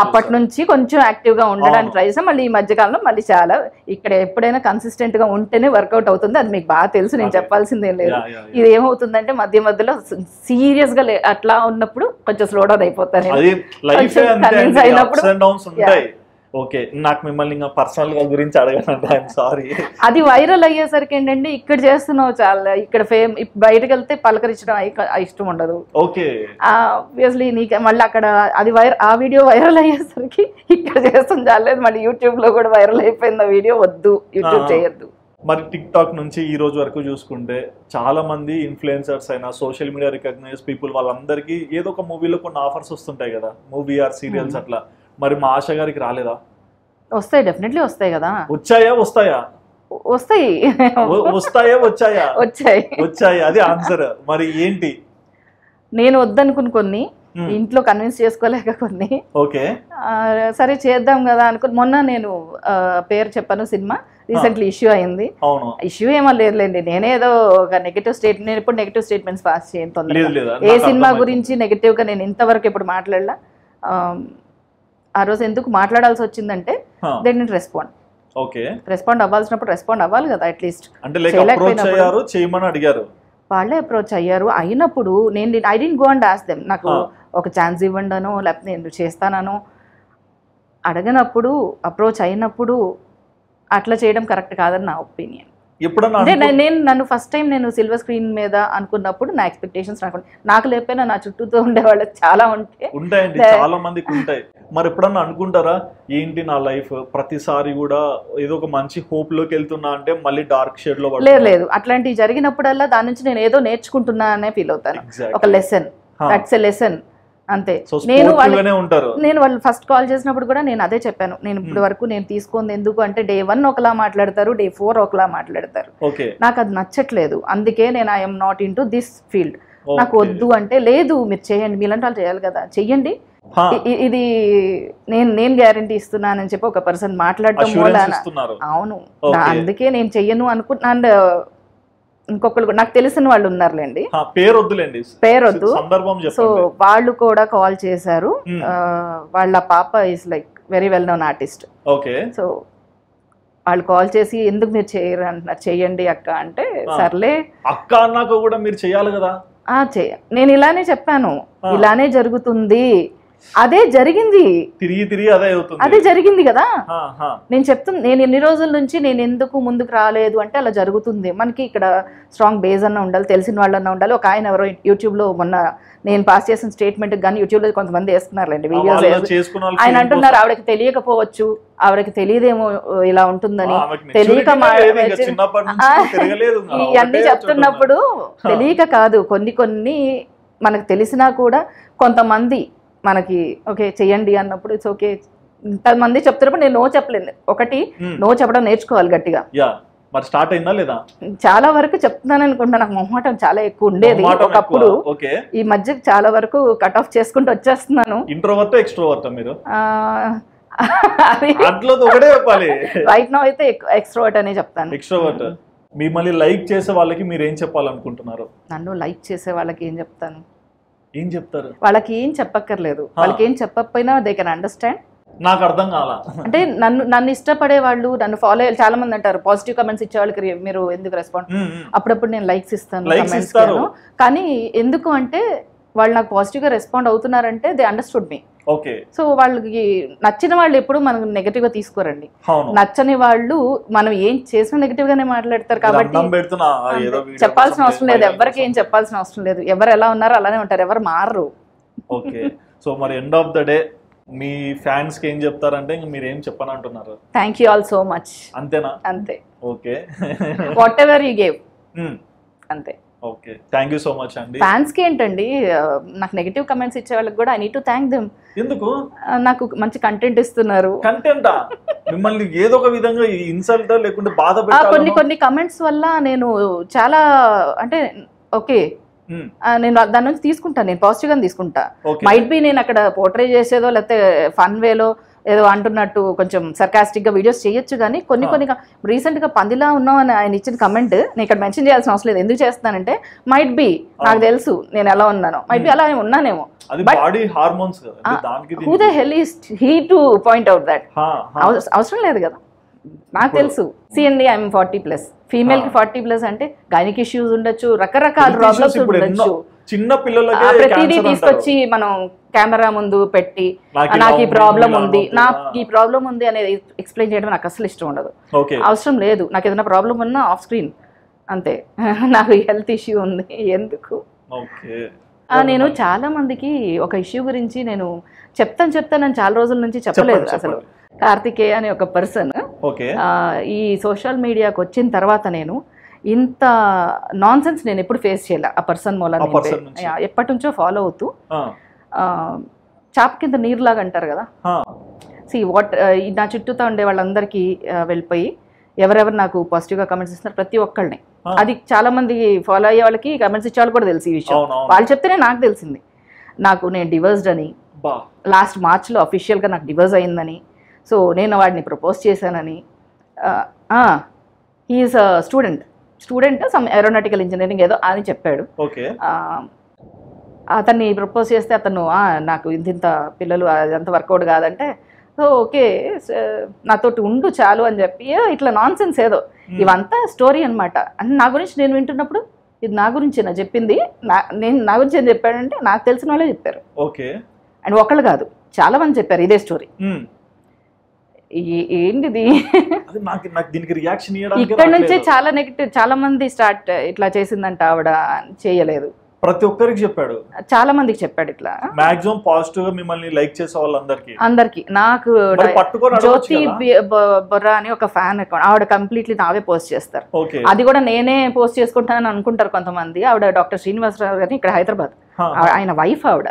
అప్పటి నుంచి కొంచెం యాక్టివ్ గా ఉండడానికి ట్రై చేసాం. మళ్ళీ ఈ మధ్యకాలంలో మళ్ళీ చాలా ఇక్కడ ఎప్పుడైనా కన్సిస్టెంట్ గా ఉంటేనే వర్కౌట్ అవుతుంది. అది మీకు బాగా తెలుసు, నేను చెప్పాల్సిందేం లేదు. ఇది ఏమవుతుందంటే మధ్యలో సీరియస్ గా అట్లా ఉన్నప్పుడు కొంచెం స్లో డౌన్ అయిపోతాను. ఓకే, నాకు మిమ్మల్ని ఇంకా పర్సనల్ గా గురించి అడగనండి, ఐఎమ్ సారీ. అది వైరల్ అయ్యేసరికి ఏంటంటే ఇక్కడ చేస్తున్నావు చాలా, ఇక్కడ బయటకు వెళ్తే పలకరించడం ఇష్టం ఉండదు. ఓకే, ఆబ్వియస్లీ నీకు మళ్ళీ అక్కడ అది ఆ వీడియో వైరల్ అయ్యేసరికి ఇక్కడ చేస్తుంది చాలేదు, మళ్ళీ యూట్యూబ్ లో కూడా వైరల్ అయిపోయింది ఆ వీడియో. వద్దు, యూట్యూబ్ చేయొద్దు. మరి టిక్ టాక్ నుంచి ఈ రోజు వరకు చూసుకుంటే చాలా మంది ఇన్ఫ్లుయెన్సర్స్ అయినా సోషల్ మీడియా రికగ్నైజ్ పీపుల్ వాళ్ళందరికీ ఏదో ఒక మూవీలో కొన్ని ఆఫర్స్ వస్తుంటాయి కదా, మూవీ ఆర్ సీరియల్స్ అట్లా. మరి మా ఆశ గారికి రాలేదా? వస్తాయి, డెఫినెట్లీ వస్తాయి కదా. వస్తాయి వచ్చాయి, అది ఆన్సర్. మరి ఏంటి? నేను వద్దనుకుని కొన్ని, ఇంట్లో కన్విన్స్ చేసుకోలేక కొన్ని, ఓకే సరే చేద్దాం కదా అనుకుని. మొన్న నేను పేరు చెప్పాను, సినిమా రీసెంట్లీ ఇష్యూ అయింది. ఇష్యూ ఏమో లేదులేండి, నేనేదో ఒక నేను ఇప్పుడు నెగిటివ్ స్టేట్మెంట్స్ పాస్ చేయను తొందరగా. ఏ సినిమా గురించి నెగిటివ్ గా నేను ఇంతవరకు ఎప్పుడు మాట్లాడలా. ఆ రోజు ఎందుకు మాట్లాడాల్సి వచ్చిందంటే they didn't respond. Okay, respond అవ్వాల్సినప్పుడు రెస్పాండ్ అవ్వాలి కదా అట్లీస్ట్. వాళ్ళే అప్రోచ్ అయ్యారు. అయినప్పుడు I didn't go and ask them నాకు ఒక ఛాన్స్ ఇవ్వండి అనో లేకపోతే నేను చేస్తానో అడగనప్పుడు, అప్రోచ్ అయినప్పుడు అట్లా చేయడం కరెక్ట్ కాదని నా ఒపీనియన్. నన్ను ఫస్ట్ టైం నేను సిల్వర్ స్క్రీన్ మీద అనుకున్నప్పుడు నా ఎక్స్పెక్టేషన్స్ నాకు లేకపోయినా నా చుట్టూతో ఉండే వాళ్ళు చాలా ఉంటాయండి, చాలా మందికి ఉంటాయి. మరి ఎప్పుడన్నా అనుకుంటారా ఏంటి నా లైఫ్ ప్రతిసారి కూడా ఏదో ఒక మంచి హోప్ లోకి వెళ్తున్నా అంటే మళ్ళీ డార్క్ షేడ్ లో? లేదు, అట్లాంటివి జరిగినప్పుడల్లా దాని నుంచి నేను ఏదో నేర్చుకుంటున్నా అనే ఫీల్ అవుతాను. ఒక లెసన్, దట్స్ ఎ లెసన్ అంతే. నేను వాళ్ళు ఫస్ట్ కాల్ చేసినప్పుడు కూడా నేను అదే చెప్పాను. నేను ఇప్పటి వరకు నేను తీసుకుంది ఎందుకు అంటే డే 1 ఒకలా మాట్లాడతారు, డే 4 ఒకలా మాట్లాడతారు. నాకు అది నచ్చట్లేదు, అందుకే నేను I'm not in to this field. నాకు వద్దు అంటే లేదు, మీరు చేయండి, మీలాంటి వాళ్ళు చేయాలి కదా, చెయ్యండి. ఇది నేను గ్యారంటీ ఇస్తున్నానని చెప్పి ఒక పర్సన్ మాట్లాడటం వల్ల అవును, అందుకే నేను చెయ్యను అనుకుంటున్నాను. ఇంకొకరు నాకు తెలిసిన వాళ్ళు ఉన్నారులేండి, పేరొద్దు. సో వాళ్ళు కూడా కాల్ చేశారు. వాళ్ళ పాప is like very well known artist. So వాళ్ళు కాల్ చేసి ఎందుకు మీరు చేయరు అంటున్నారు. చెయ్యండి అక్క అంటే సర్లే అక్క అన్నాక కూడా మీరు చెయ్యాలి కదా. నేను ఇలానే చెప్పాను, ఇలానే జరుగుతుంది, అదే జరిగింది, తిరిగి అదే అవుతుంది. అదే జరిగింది కదా. నేను చెప్తున్నా, నేను ఎన్ని రోజుల నుంచి నేను ఎందుకు ముందుకు రాలేదు అంటే అలా జరుగుతుంది. మనకి ఇక్కడ స్ట్రాంగ్ బేస్ అన్న ఉండాలి, తెలిసిన వాళ్ళన్నా ఉండాలి. ఒక ఆయన ఎవరో యూట్యూబ్లో మొన్న నేను పాస్ చేసిన స్టేట్మెంట్ కానీ యూట్యూబ్లో కొంతమంది వేస్తున్నారులేండి వీడియోస్. ఆయన అంటున్నారు ఆవిడకి తెలియకపోవచ్చు, ఆవిడకి తెలియదేమో ఇలా ఉంటుందని, తెలియక ఇవన్నీ చెప్తున్నప్పుడు తెలియక కాదు, కొన్ని మనకు తెలిసినా కూడా కొంతమంది మనకి ఓకే చెయ్యండి అన్నప్పుడు ఇట్స్ ఓకే. ఇంతమంది చెప్తున్నప్పుడు నేను నో చెప్పలేదు. ఒకటి నో చెప్పడం నేర్చుకోవాలి గట్టిగా. మరి స్టార్ట్ అయిందా లేదా? చాలా వరకు చెప్తున్నాను అనుకుంటా. నాకు మొహమాటం చాలా ఎక్కువ ఉండేది ఒకప్పుడు. ఈ మధ్య చాలా వరకు కట్ ఆఫ్ చేసుకుంటూ వచ్చేస్తున్నాను. ఇంట్రోవర్ట్ ఎక్స్ట్రోవర్ట్ మీరు? రైట్ నౌ అయితే ఎక్స్ట్రోవర్ట్ అనే చెప్తాను. ఎక్స్ట్రోవర్ట్. మిమ్మల్ని లైక్ చేసే వాళ్ళకి మీరు ఏం చెప్పాలనుకుంటున్నారు? నన్ను లైక్ చేసే వాళ్ళకి ఏం చెప్తాను? ఏం చెప్తారు? వాళ్ళకి ఏం చెప్పక్కర్లేదు. వాళ్ళకి ఏం చెప్పకపోయినా దే కెన్ అండర్స్టాండ్. నాకు అర్థం కాలా అంటే నన్ను ఇష్టపడే వాళ్ళు, నన్ను ఫాలో అయ్యే చాలా మంది అంటారు పాజిటివ్ కమెంట్స్ ఇచ్చే వాళ్ళకి మీరు ఎందుకు రెస్పాండ్. అప్పుడప్పుడు నేను లైక్స్ ఇస్తాను, కమెంట్స్ ఇస్తాను. కానీ ఎందుకు అంటే వాళ్ళు నాకు పాజిటివ్ గా రెస్పాండ్ అవుతున్నారంటే దే అండర్స్టూడ్ మీ. సో వాళ్ళకి నచ్చిన వాళ్ళు ఎప్పుడు మనం నెగటివ్ గా తీసుకోరండి. నచ్చని వాళ్ళు మనం ఏం చేసినా నెగటివ్ గానే మాట్లాడతారు. కాబట్టి చెప్పాల్సిన అవసరం లేదు, ఎవరికి ఏం చెప్పాల్సిన అవసరం లేదు. ఎవరు ఎలా ఉన్నారో అలానే ఉంటారు, ఎవరు మారరు. ఓకే. సో మరి ఎండ్ ఆఫ్ ద డే మీ ఫ్యాన్స్ కి ఏం చెప్తారంటే మీరు ఏం చెప్పనంటున్నారు? Thank you all so much. అంతేనా? అంతే. Okay. Whatever you gave అంతే. Okay, thank you so much అండి. ఫ్యాన్స్ కి ఏంటండి, నాకు నెగటివ్ కమెంట్స్ ఇచ్చే వాళ్ళకి కూడా I need to thank them. ఎందుకు? నాకు మంచి కంటెంట్ ఇస్తున్నారు. కంటెంటా? మిమ్మల్ని ఏదో ఒక విధంగా ఇన్సల్ట్ లేకుంటే బాధ పెట్టాలి. కొన్ని కమెంట్స్ వల్ల నేను చాలా అంటే ఓకే నేను దాని నుంచి తీసుకుంటాను, నేను పాజిటివ్ గా తీసుకుంటా. మైట్ బి నేను అక్కడ పోర్ట్రే చేసేదో లేకపోతే ఫన్ వేలో ఏదో అంటున్నట్టు కొంచెం సర్కాస్టిక్ గా వీడియోస్ చేయొచ్చు. కానీ కొన్ని రీసెంట్ గా పందిలా ఉన్నావు అని ఆయన ఇచ్చిన కమెంట్ నేను ఇక్కడ మెన్షన్ చేయాల్సిన అవసరం లేదు. ఎందుకు చేస్తున్నానంటే మైట్ బి నాకు తెలుసు నేను ఎలా ఉన్నానో, మైట్ బి అలా ఉన్నానేమో. Who the hell is he to point out that? అవసరం లేదు కదా, నాకు తెలుసు. CMD I'm 40+. ఫీమేల్ కి 40+ అంటే గైనిక్ ఇష్యూస్ ఉండొచ్చు, రకరకాల ప్రాబ్లమ్స్ ఉండొచ్చు. చిన్న పిల్లలకి ప్రతిదీ తీసుకొచ్చి మనం కెమెరా ముందు పెట్టి నాకు ఈ ప్రాబ్లం ఉంది, నాకు ఈ ప్రాబ్లం ఉంది అనేది ఎక్స్ప్లెయిన్ చేయడం నాకు అసలు ఇష్టం ఉండదు. అవసరం లేదు. నాకు ఏదైనా ప్రాబ్లం ఉన్నా ఆఫ్ స్క్రీన్ అంతే. నాకు హెల్త్ ఇష్యూ ఉంది ఎందుకు. నేను చాలా మందికి ఒక ఇష్యూ గురించి నేను చెప్తాను చాలా రోజుల నుంచి చెప్పలేదు అసలు. కార్తికేయ అనే ఒక పర్సన్ ఈ సోషల్ మీడియాకి వచ్చిన తర్వాత నేను ఇంత నాన్ సెన్స్ నేను ఎప్పుడు ఫేస్ చేయలే. ఆ పర్సన్ మూలంగా ఎప్పటి నుంచో ఫాలో అవుతూ చాప కింద నీరులాగా అంటారు కదా. నా చుట్టూతో ఉండే వాళ్ళందరికీ వెళ్ళిపోయి ఎవరెవరు నాకు పాజిటివ్గా కమెంట్స్ ఇస్తున్నారు ప్రతి ఒక్కళ్ళని, అది చాలా మంది ఫాలో అయ్యే వాళ్ళకి కమెంట్స్ ఇచ్చే వాళ్ళు కూడా తెలుసు ఈ విషయం. వాళ్ళు చెప్తేనే నాకు తెలిసింది. నేను డివోర్స్డ్ అని, లాస్ట్ మార్చ్లో అఫీషియల్గా నాకు డివోర్స్ అయిందని, సో నేను వాడిని ప్రపోజ్ చేశానని. He's student some aeronautical engineering ఏదో అని చెప్పాడు. అతన్ని ప్రపోజ్ చేస్తే అతను నాకు ఇంత పిల్లలు అదంతా వర్కౌట్ కాదంటే, సో ఓకే నాతోటి ఉండు చాలు అని చెప్పి ఇట్లా నాన్ సెన్స్ ఏదో ఇవంతా స్టోరీ అనమాట. అంటే నా గురించి నేను వింటున్నప్పుడు ఇది నా గురించి నా చెప్పింది, నా గురించి ఏం చెప్పాడంటే నాకు తెలిసిన వాళ్ళే చెప్పారు. అండ్ ఒకళ్ళు కాదు చాలా మంది చెప్పారు ఇదే స్టోరీ. ఏంటిది ఇక్కడ నుంచే చాలా నెగటివ్, చాలా మంది స్టార్ట్ ఇట్లా చేసిందంట ఆవిడ, చేయలేదు. ప్రతి ఒక్కరికి చెప్పాడు, చాలా మందికి చెప్పాడు ఇట్లా. మాక్సిమం పాజిటివ్ గా మిమ్మల్ని లైక్ చేసే వాళ్ళందరికీ. నాకు జ్యోతి బొర్రా అని ఒక ఫ్యాన్ అకౌంట్, ఆవిడ కంప్లీట్లీ నావే పోస్ట్ చేస్తారు. అది కూడా నేనే పోస్ట్ చేసుకుంటానని అనుకుంటారు కొంతమంది. ఆవిడ డాక్టర్ శ్రీనివాసరావు గారిని ఇక్కడ హైదరాబాద్, ఆయన వైఫ్ ఆవిడ.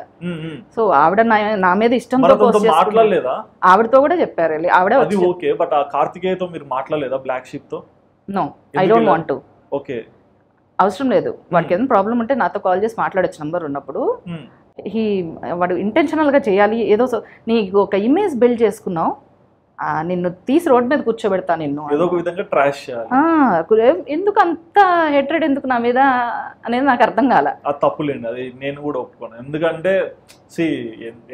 సో ఆవిడ నా మీద ఇష్టంతో పోస్ట్ మాట్లాడలేదా? ఆవిడతో కూడా చెప్పారు. ఆవిడ ఓకే, బట్ ఆ కార్తికేయతో మీరు మాట్లాడలేదా? బ్లాక్ షీప్ తో? No, I don't want to. Okay, అవసరం లేదు. వాడికి ఏదైనా ప్రాబ్లం ఉంటే నాతో కాల్ చేసి మాట్లాడచ్చు నంబర్ ఉన్నప్పుడు. వాడు ఇంటెన్షనల్గా చేయాలి ఏదో. నీకు ఒక ఇమేజ్ బిల్డ్ చేసుకున్నావు, నిన్ను తీసి రోడ్ మీద కూర్చోబెడతా నిన్ను, ఎందుకు అంత హెట్రెడ్ ఎందుకు నా మీద అనేది నాకు అర్థం కాల. తప్పులేండి, అది నేను కూడా ఒప్పుకోను. ఎందుకంటే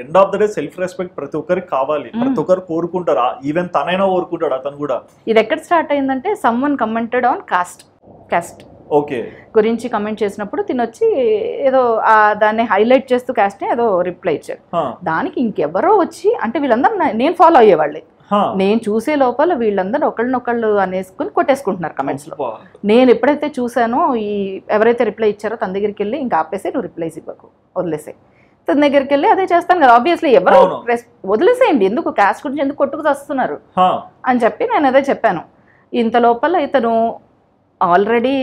end of the day self respect ప్రతి ఒక్కరికి కావాలి, ప్రతి ఒక్కరు కోరుకుంటారు. ఈవెన్ తనైనా కోరుకుంటాడు అతను కూడా. ఇది ఎక్కడ స్టార్ట్ అయిందంటే someone commented on cost. Okay గురించి కమెంట్ చేసినప్పుడు తినొచ్చి ఏదో దాన్ని హైలైట్ చేస్తూ క్యాస్ట్ ఏదో రిప్లై ఇచ్చాడు. దానికి ఇంకెవరో వచ్చి అంటే వీళ్ళందరూ నేను ఫాలో అయ్యేవాళ్ళే, నేను చూసే లోపల వీళ్ళందరూ ఒకళ్ళనొకళ్ళు అనేసుకుని కొట్టేసుకుంటున్నారు కమెంట్స్ లో. నేను ఎప్పుడైతే చూసానో ఈ ఎవరైతే రిప్లై ఇచ్చారో తన దగ్గరికి వెళ్ళి ఇంకా ఆపేసే, నువ్వు రిప్లైస్ ఇవ్వకు, వదిలేసే. తన దగ్గరికి వెళ్ళి అదే చేస్తాను కదా, ఆబ్వియస్లీ ఎవరు వదిలేసేయండి, ఎందుకు క్యాస్ట్ గురించి ఎందుకు కొట్టుకు వస్తున్నారు అని చెప్పి నేను అదే చెప్పాను. ఇంత లోపల ఇతను ఆల్రెడీ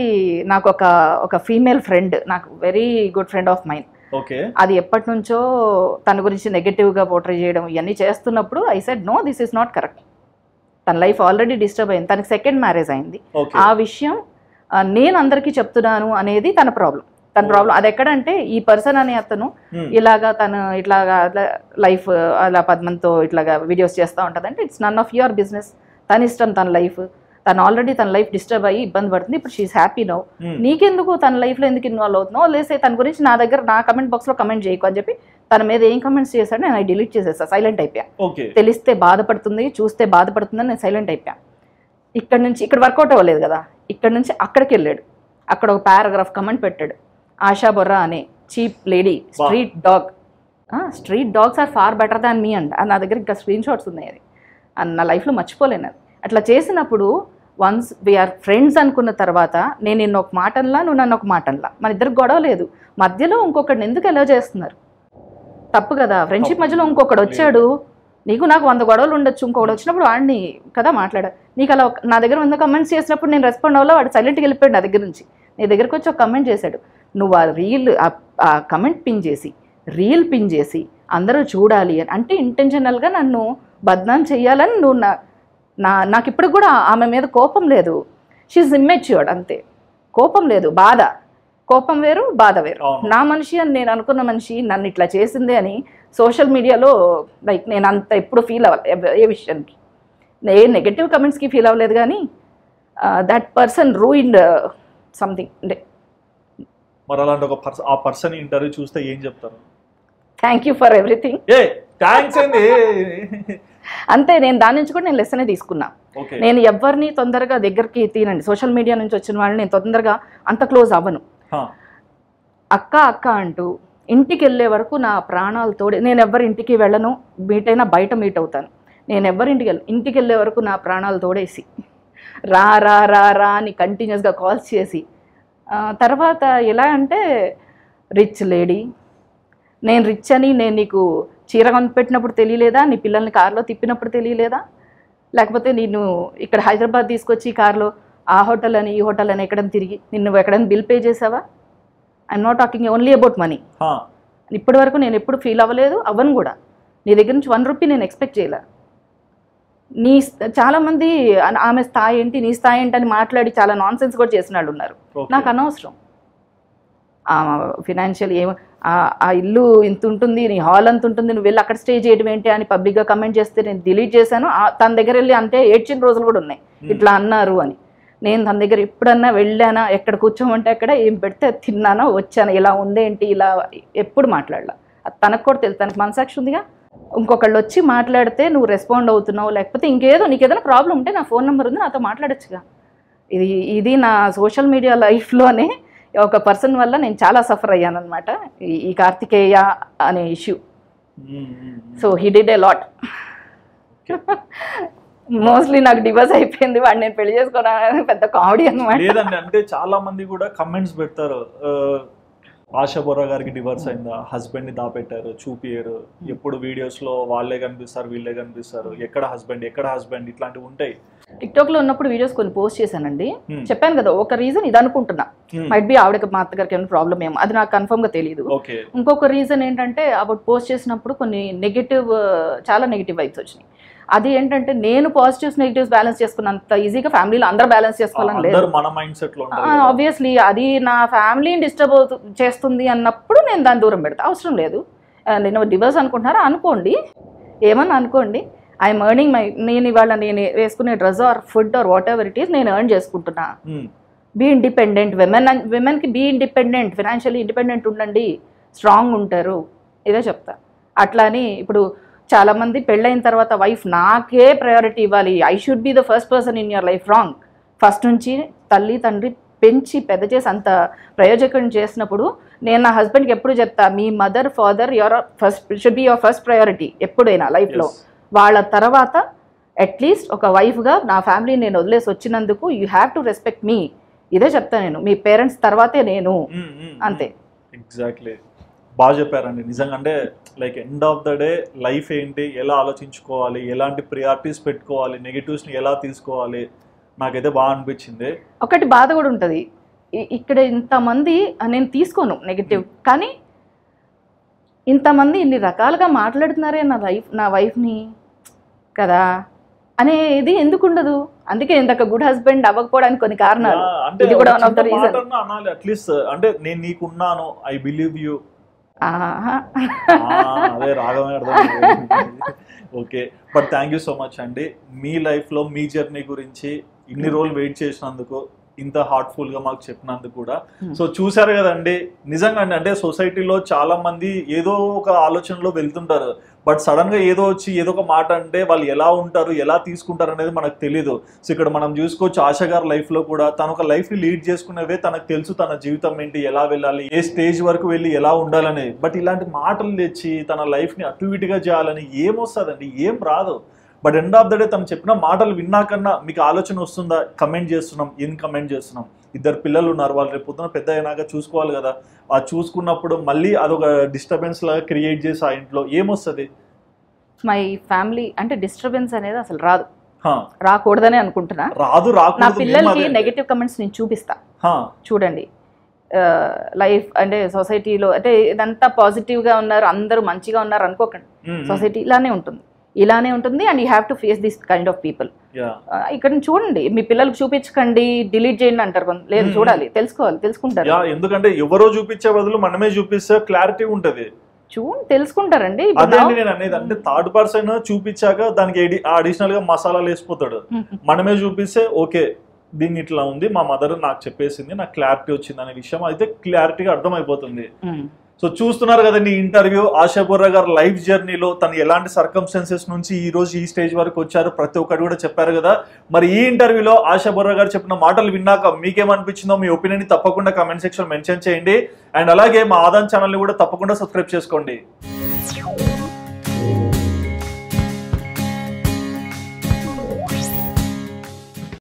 నాకు ఒక ఫీమేల్ ఫ్రెండ్, నాకు very good friend of mind, అది ఎప్పటి నుంచో తన గురించి నెగటివ్గా పోర్ట్రే చేయడం ఇవన్నీ చేస్తున్నప్పుడు I said no, this is not correct. తన లైఫ్ ఆల్రెడీ డిస్టర్బ్ అయింది, తనకి సెకండ్ మ్యారేజ్ అయింది. ఆ విషయం నేను అందరికీ చెప్తున్నాను అనేది తన ప్రాబ్లం. అది ఎక్కడంటే ఈ పర్సన్ అనే అతను ఇలాగా తను ఇట్లాగా లైఫ్ అలా పద్మంతో ఇట్లాగా వీడియోస్ చేస్తూ ఉంటుంది అంటే it's none of your business. తన ఇష్టం, తన లైఫ్, తను ఆల్రెడీ తన లైఫ్ డిస్టర్బ్ అయ్యి ఇబ్బంది పడుతుంది, ఇప్పుడు షీఈస్ హ్యాపీ నౌ. నీకెందుకు తన లైఫ్లో ఎందుకు ఇన్వాల్వ్ అవుతున్నావు, లేసే తన గురించి నా దగ్గర నా కమెంట్ బాక్స్లో కమెంట్ చేయకు అని చెప్పి తన మీద ఏం కమెంట్స్ చేశాడు నేను డిలీట్ చేసేసా, సైలెంట్ అయిపోయా. తెలిస్తే బాధపడుతుంది, చూస్తే బాధపడుతుందని నేను సైలెంట్ అయిపోయా. ఇక్కడ నుంచి ఇక్కడ వర్కౌట్ అవ్వలేదు కదా, ఇక్కడ నుంచి అక్కడికి వెళ్ళాడు, అక్కడ ఒక పారాగ్రాఫ్ కమెంట్ పెట్టాడు, ఆశా బొర్రా అనే cheap lady street dog, street dogs are far better than me and నా దగ్గర ఇంకా స్క్రీన్ షాట్స్ ఉన్నాయి. అది నా లైఫ్లో మర్చిపోలేను. అది అట్లా చేసినప్పుడు వన్స్ వీఆర్ ఫ్రెండ్స్ అనుకున్న తర్వాత నేను నిన్ను ఒక మాట అనలా, నువ్వు నన్ను ఒక మాట అనలా, మన ఇద్దరికి గొడవ లేదు, మధ్యలో ఇంకొకటి ఎందుకు ఎలా చేస్తున్నారు, తప్పు కదా. ఫ్రెండ్షిప్ మధ్యలో ఇంకొకటి వచ్చాడు, నీకు నాకు 100 గొడవలు ఉండొచ్చు, ఇంకొకటి వచ్చినప్పుడు వాడిని కదా మాట్లాడా. నీకు అలా నా దగ్గర 100 కమెంట్స్ చేసినప్పుడు నేను రెస్పాండ్ అవ్వాలో, వాడు సైలెంట్గా వెళ్ళిపోయాడు నా దగ్గర నుంచి. నీ దగ్గరకు వచ్చి ఒక కమెంట్ చేశాడు, నువ్వు ఆ కమెంట్ పిన్ చేసి రీల్ పిన్ చేసి అందరూ చూడాలి అని అంటే ఇంటెన్షనల్గా నన్ను బద్నాం చెయ్యాలని నువ్వు నాకు ఇప్పుడు కూడా ఆమె మీద కోపం లేదు, షీఈస్ ఇమ్మెచ్యూర్డ్ అంతే. కోపం లేదు, బాధ. కోపం వేరు, బాధ వేరు. నా మనిషి అని నేను అనుకున్న మనిషి నన్ను ఇట్లా చేసిందే అని సోషల్ మీడియాలో లైక్ నేను అంత ఎప్పుడు ఫీల్ అవ్వాలి ఏ విషయానికి, ఏ నెగటివ్ కమెంట్స్కి ఫీల్ అవ్వలేదు, కానీ దట్ పర్సన్ రూయిన్డ్ సంథింగ్. అంటే మరి అలాంటి ఒక ఆ పర్సన్ ఇంటర్వ్యూ చూస్తే ఏం చెప్తారు? Thank you for everything. అంతే, నేను దాని నుంచి కూడా నేను లెసనే తీసుకున్నా. నేను ఎవరిని తొందరగా దగ్గరికి తీనండి, సోషల్ మీడియా నుంచి వచ్చిన వాళ్ళని నేను తొందరగా అంత క్లోజ్ అవ్వను. అక్క అక్క అంటూ ఇంటికి వెళ్ళే వరకు నా ప్రాణాలతోడే, నేను ఎవరి ఇంటికి వెళ్ళను, మీట్ అయినా బయట మీట్ అవుతాను. నేను ఎవరి ఇంటికి వెళ్ళే వరకు నా ప్రాణాలు తోడేసి రా రా రా రా అని కంటిన్యూస్గా కాల్స్ చేసి, తర్వాత ఎలా అంటే రిచ్ లేడీ, నేను రిచ్ అని నేను నీకు చీర కొనిపెట్టినప్పుడు తెలియలేదా, నీ పిల్లల్ని కార్లో తిప్పినప్పుడు తెలియలేదా, లేకపోతే నేను ఇక్కడ హైదరాబాద్ తీసుకొచ్చి కార్లో ఆ హోటల్ అని ఈ హోటల్ అని ఎక్కడైనా తిరిగి నిన్ను ఎక్కడైనా బిల్ పే చేసావా? I'm not talking only about money. ఇప్పటి వరకు నేను ఎప్పుడు ఫీల్ అవ్వలేదు, అవ్వను కూడా. నీ దగ్గర నుంచి 1 రూపీ నేను ఎక్స్పెక్ట్ చేయలే. చాలామంది ఆమె స్థాయి ఏంటి, నీ స్థాయి ఏంటి అని మాట్లాడి చాలా నాన్ సెన్స్ కూడా చేసిన వాళ్ళు ఉన్నారు. నాకు అనవసరం. ఫినాన్షియల్ ఆ ఇల్లు ఇంత ఉంటుంది, నీ హాల్ అంత ఉంటుంది, నువ్వు వెళ్ళి అక్కడ స్టే చేయడం ఏంటి అని పబ్లిక్గా కమెంట్ చేస్తే నేను డిలీట్ చేశాను. తన దగ్గర వెళ్ళి అంటే ఏడ్చిన రోజులు కూడా ఉన్నాయి, ఇట్లా అన్నారు అని. నేను తన దగ్గర ఎప్పుడన్నా వెళ్ళానా, ఎక్కడ కూర్చోమంటే అక్కడ ఏం పెడితే తిన్నానా, వచ్చానా, ఇలా ఉందేంటి, ఇలా ఎప్పుడు మాట్లాడలా. అది తనకు కూడా తెలుసు, తనకు మనసాక్షి ఉందిగా. ఇంకొకళ్ళు వచ్చి మాట్లాడితే నువ్వు రెస్పాండ్ అవుతున్నావు, లేకపోతే ఇంకేదో నీకు ఏదైనా ప్రాబ్లం ఉంటే నా ఫోన్ నెంబర్ ఉంది, నాతో మాట్లాడొచ్చుగా. ఇది నా సోషల్ మీడియా లైఫ్లోనే ఒక పర్సన్ వల్ల నేను చాలా సఫర్ అయ్యాను అనమాట, ఈ కార్తికేయ అనే issue. So he did a lot. Mostly నాకు డివోర్స్ అయిపోయింది, వాడు నేను పెళ్లి చేసుకోవడం పెద్ద కామెడీ అనమాట. లేదండి, అంటే చాలా మంది కూడా కమెంట్స్ పెడతారు, ఆశా బొర్రా గారికి డివోర్స్ అయిందా, హస్బెండ్ ని దాపెట్టారు, చూపియరు, ఎప్పుడు వీడియోస్ లో వాళ్ళే కనిపిస్తారు వీళ్ళే కనిపిస్తారు, ఎక్కడ హస్బెండ్ ఇట్లాంటివి ఉంటాయి. టిక్టాక్ లో ఉన్నప్పుడు వీడియోస్ కొన్ని పోస్ట్ చేశానండి, చెప్పాను కదా. ఒక రీజన్ ఇది అనుకుంటున్నా, మైట్ బి ఆవిడకి మా అత్తగారికి ఏమైనా ప్రాబ్లం ఏమో, అది నాకు కన్ఫర్మ్ గా తెలియదు. ఇంకొక రీజన్ ఏంటంటే అబౌట్ పోస్ట్ చేసినప్పుడు కొన్ని చాలా నెగిటివ్ వైబ్స్ వచ్చినాయి. అది ఏంటంటే నేను పాజిటివ్స్ నెగిటివ్స్ బ్యాలెన్స్ చేసుకున్నంత ఈజీగా ఫ్యామిలీలో అందరూ బ్యాలెన్స్ చేసుకోవాలని లేదు. ఆబ్వియస్లీ అది నా ఫ్యామిలీని డిస్టర్బ్ చేస్తుంది అన్నప్పుడు నేను దాన్ని దూరం పెడతా, అవసరం లేదు. నేను డివోర్స్ అనుకుంటున్నారా అనుకోండి, ఏమన్నా అనుకోండి. ఐఎమ్ ఎర్నింగ్ నేను ఇవాళ నేను వేసుకునే dress or food or whatever it is నేను ఎర్న్ చేసుకుంటున్నా. బీ ఇండిపెండెంట్, విమెన్కి బీ ఇండిపెండెంట్, ఫినాన్షియల్లీ ఇండిపెండెంట్ ఉండండి, స్ట్రాంగ్ ఉంటారు, ఇదే చెప్తా. అట్లా అని ఇప్పుడు చాలామంది పెళ్ళైన తర్వాత వైఫ్ నాకే ప్రయారిటీ ఇవ్వాలి, I should be the first person in your life. Wrong. First నుంచి తల్లి తండ్రి పెంచి పెద్ద చేసి అంత ప్రయోజకం చేసినప్పుడు నేను నా హస్బెండ్కి ఎప్పుడు చెప్తా, మీ mother father should be your first priority ఎప్పుడైనా లైఫ్లో. వాళ్ళ తర్వాత అట్లీస్ట్ ఒక వైఫ్గా నా ఫ్యామిలీని నేను వదిలేసి వచ్చినందుకు యూ హ్యావ్ టు రెస్పెక్ట్ మీ. ఇదే చెప్తా నేను, మీ పేరెంట్స్ తర్వాతే నేను, అంతే. ఎగ్జాక్ట్లీ, బాగా చెప్పారండి నిజంగా. అంటే like end of the day life ఏంటి, ఎలా ఆలోచించుకోవాలి, ఎలాంటి ప్రియారిటీస్ పెట్టుకోవాలి, నెగిటివ్స్ని ఎలా తీసుకోవాలి, నాకైతే బాగా అనిపించింది. ఒకటి బాధ కూడా ఉంటుంది, ఇక్కడ ఇంతమంది నేను తీసుకోను నెగిటివ్, కానీ ఇంతమంది ఇన్ని రకాలుగా మాట్లాడుతున్నారే నా వైఫ్ని కదా అనేది ఎందుకు ఉండదు. అందుకే ఇంతక గుడ్ హస్బెండ్ అవ్వకపోవడానికి కొన్ని కారణాలు, ఇది కూడా వన్ ఆఫ్ ద రీజన్. అనాలి అట్లీస్ట్, అంటే నేను నీకున్నాను, ఐ బిలీవ్ యూ. అదే రాగమే అర్థం. Okay, but thank you so much అండి. మీ లైఫ్లో మీ జర్నీ గురించి ఇన్ని రోజులు వెయిట్ చేసినందుకు, ఇంత హార్ట్ఫుల్ గా మాకు చెప్పినందుకు కూడా. సో చూసారు కదండి, నిజంగా అంటే సొసైటీలో చాలా మంది ఏదో ఒక ఆలోచనలో వెళ్తుంటారు, బట్ సడన్ గా ఏదో వచ్చి ఏదో ఒక మాట అంటే వాళ్ళు ఎలా ఉంటారు, ఎలా తీసుకుంటారు అనేది మనకు తెలియదు. సో ఇక్కడ మనం చూసుకోవచ్చు, ఆశా గారి లైఫ్ లో కూడా తను ఒక లైఫ్ ని లీడ్ చేసుకునేవే తనకు తెలుసు, తన జీవితం ఏంటి, ఎలా వెళ్ళాలి, ఏ స్టేజ్ వరకు వెళ్ళి ఎలా ఉండాలని. బట్ ఇలాంటి మాటలు తెచ్చి తన లైఫ్ ని అటు ఇటుగా చేయాలని ఏమొస్తుందండి, ఏం రాదు. But end of the day తను చెప్పిన మాటలు విన్నాకన్నా మీకు ఆలోచన వస్తుందా? కమెంట్ చేస్తున్నాం, ఏం కమెంట్ చేస్తున్నాం? 2 పిల్లలు ఉన్నారు, వాళ్ళు రేపు పొద్దున పెద్ద అయినాక చూసుకోవాలి కదా. ఆ చూసుకున్నప్పుడు మళ్ళీ అదొక డిస్టర్బెన్స్ లాగా క్రియేట్ చేసి ఆ ఇంట్లో ఏమొస్తుంది? మై ఫ్యామిలీ అంటే డిస్టర్బెన్స్ అనేది అసలు రాదు, రాకూడదని అనుకుంటున్నా. నా పిల్లలకి నెగటివ్ కమెంట్స్ నేను చూపిస్తా, చూడండి లైఫ్ అంటే సొసైటీలో అంటే ఇదంతా పాజిటివ్ గా ఉన్నారు, అందరూ మంచిగా ఉన్నారు అనుకోకండి. సొసైటీ ఇలానే ఉంటుంది and you have to face this kind of people. ఇక్కడ చూడండి, మీ పిల్లలకు చూపించకండి, డిలీట్ చేయండి అంటారు, లేదు చూడాలి, తెలుసుకుంటారు. ఎందుకంటే ఎవరో చూపించే బదులు మనమే చూపిస్తే క్లారిటీ ఉంటది, తెలుసుకుంటారండి. అదే నేను అనేది, అంటే థర్డ్ పర్సన్ చూపించాక దానికి అడిషనల్ గా మసాలాలు వేసిపోతాడు. మనమే చూపిస్తే ఓకే దీన్ని ఇట్లా ఉంది, మా మదర్ నాకు చెప్పేసింది, నాకు క్లారిటీ వచ్చింది అనే విషయం అయితే క్లారిటీగా అర్థమైపోతుంది. సో చూస్తున్నారు కదండి ఇంటర్వ్యూ, ఆశా బొర్రా గారు లైఫ్ జర్నీలో తను ఎలాంటి సర్కమ్స్టెన్సెస్ నుంచి ఈ రోజు ఈ స్టేజ్ వరకు వచ్చారు ప్రతి ఒక్కటి కూడా చెప్పారు కదా. మరి ఈ ఇంటర్వ్యూలో ఆశా బొర్రా గారు చెప్పిన మాటలు విన్నాక మీకేమనిపించిందో మీ ఒపీనియన్ తప్పకుండా కామెంట్ సెక్షన్ మెన్షన్ చేయండి. అండ్ అలాగే మా ఆదాన్ ఛానల్ని కూడా తప్పకుండా సబ్స్క్రైబ్ చేసుకోండి.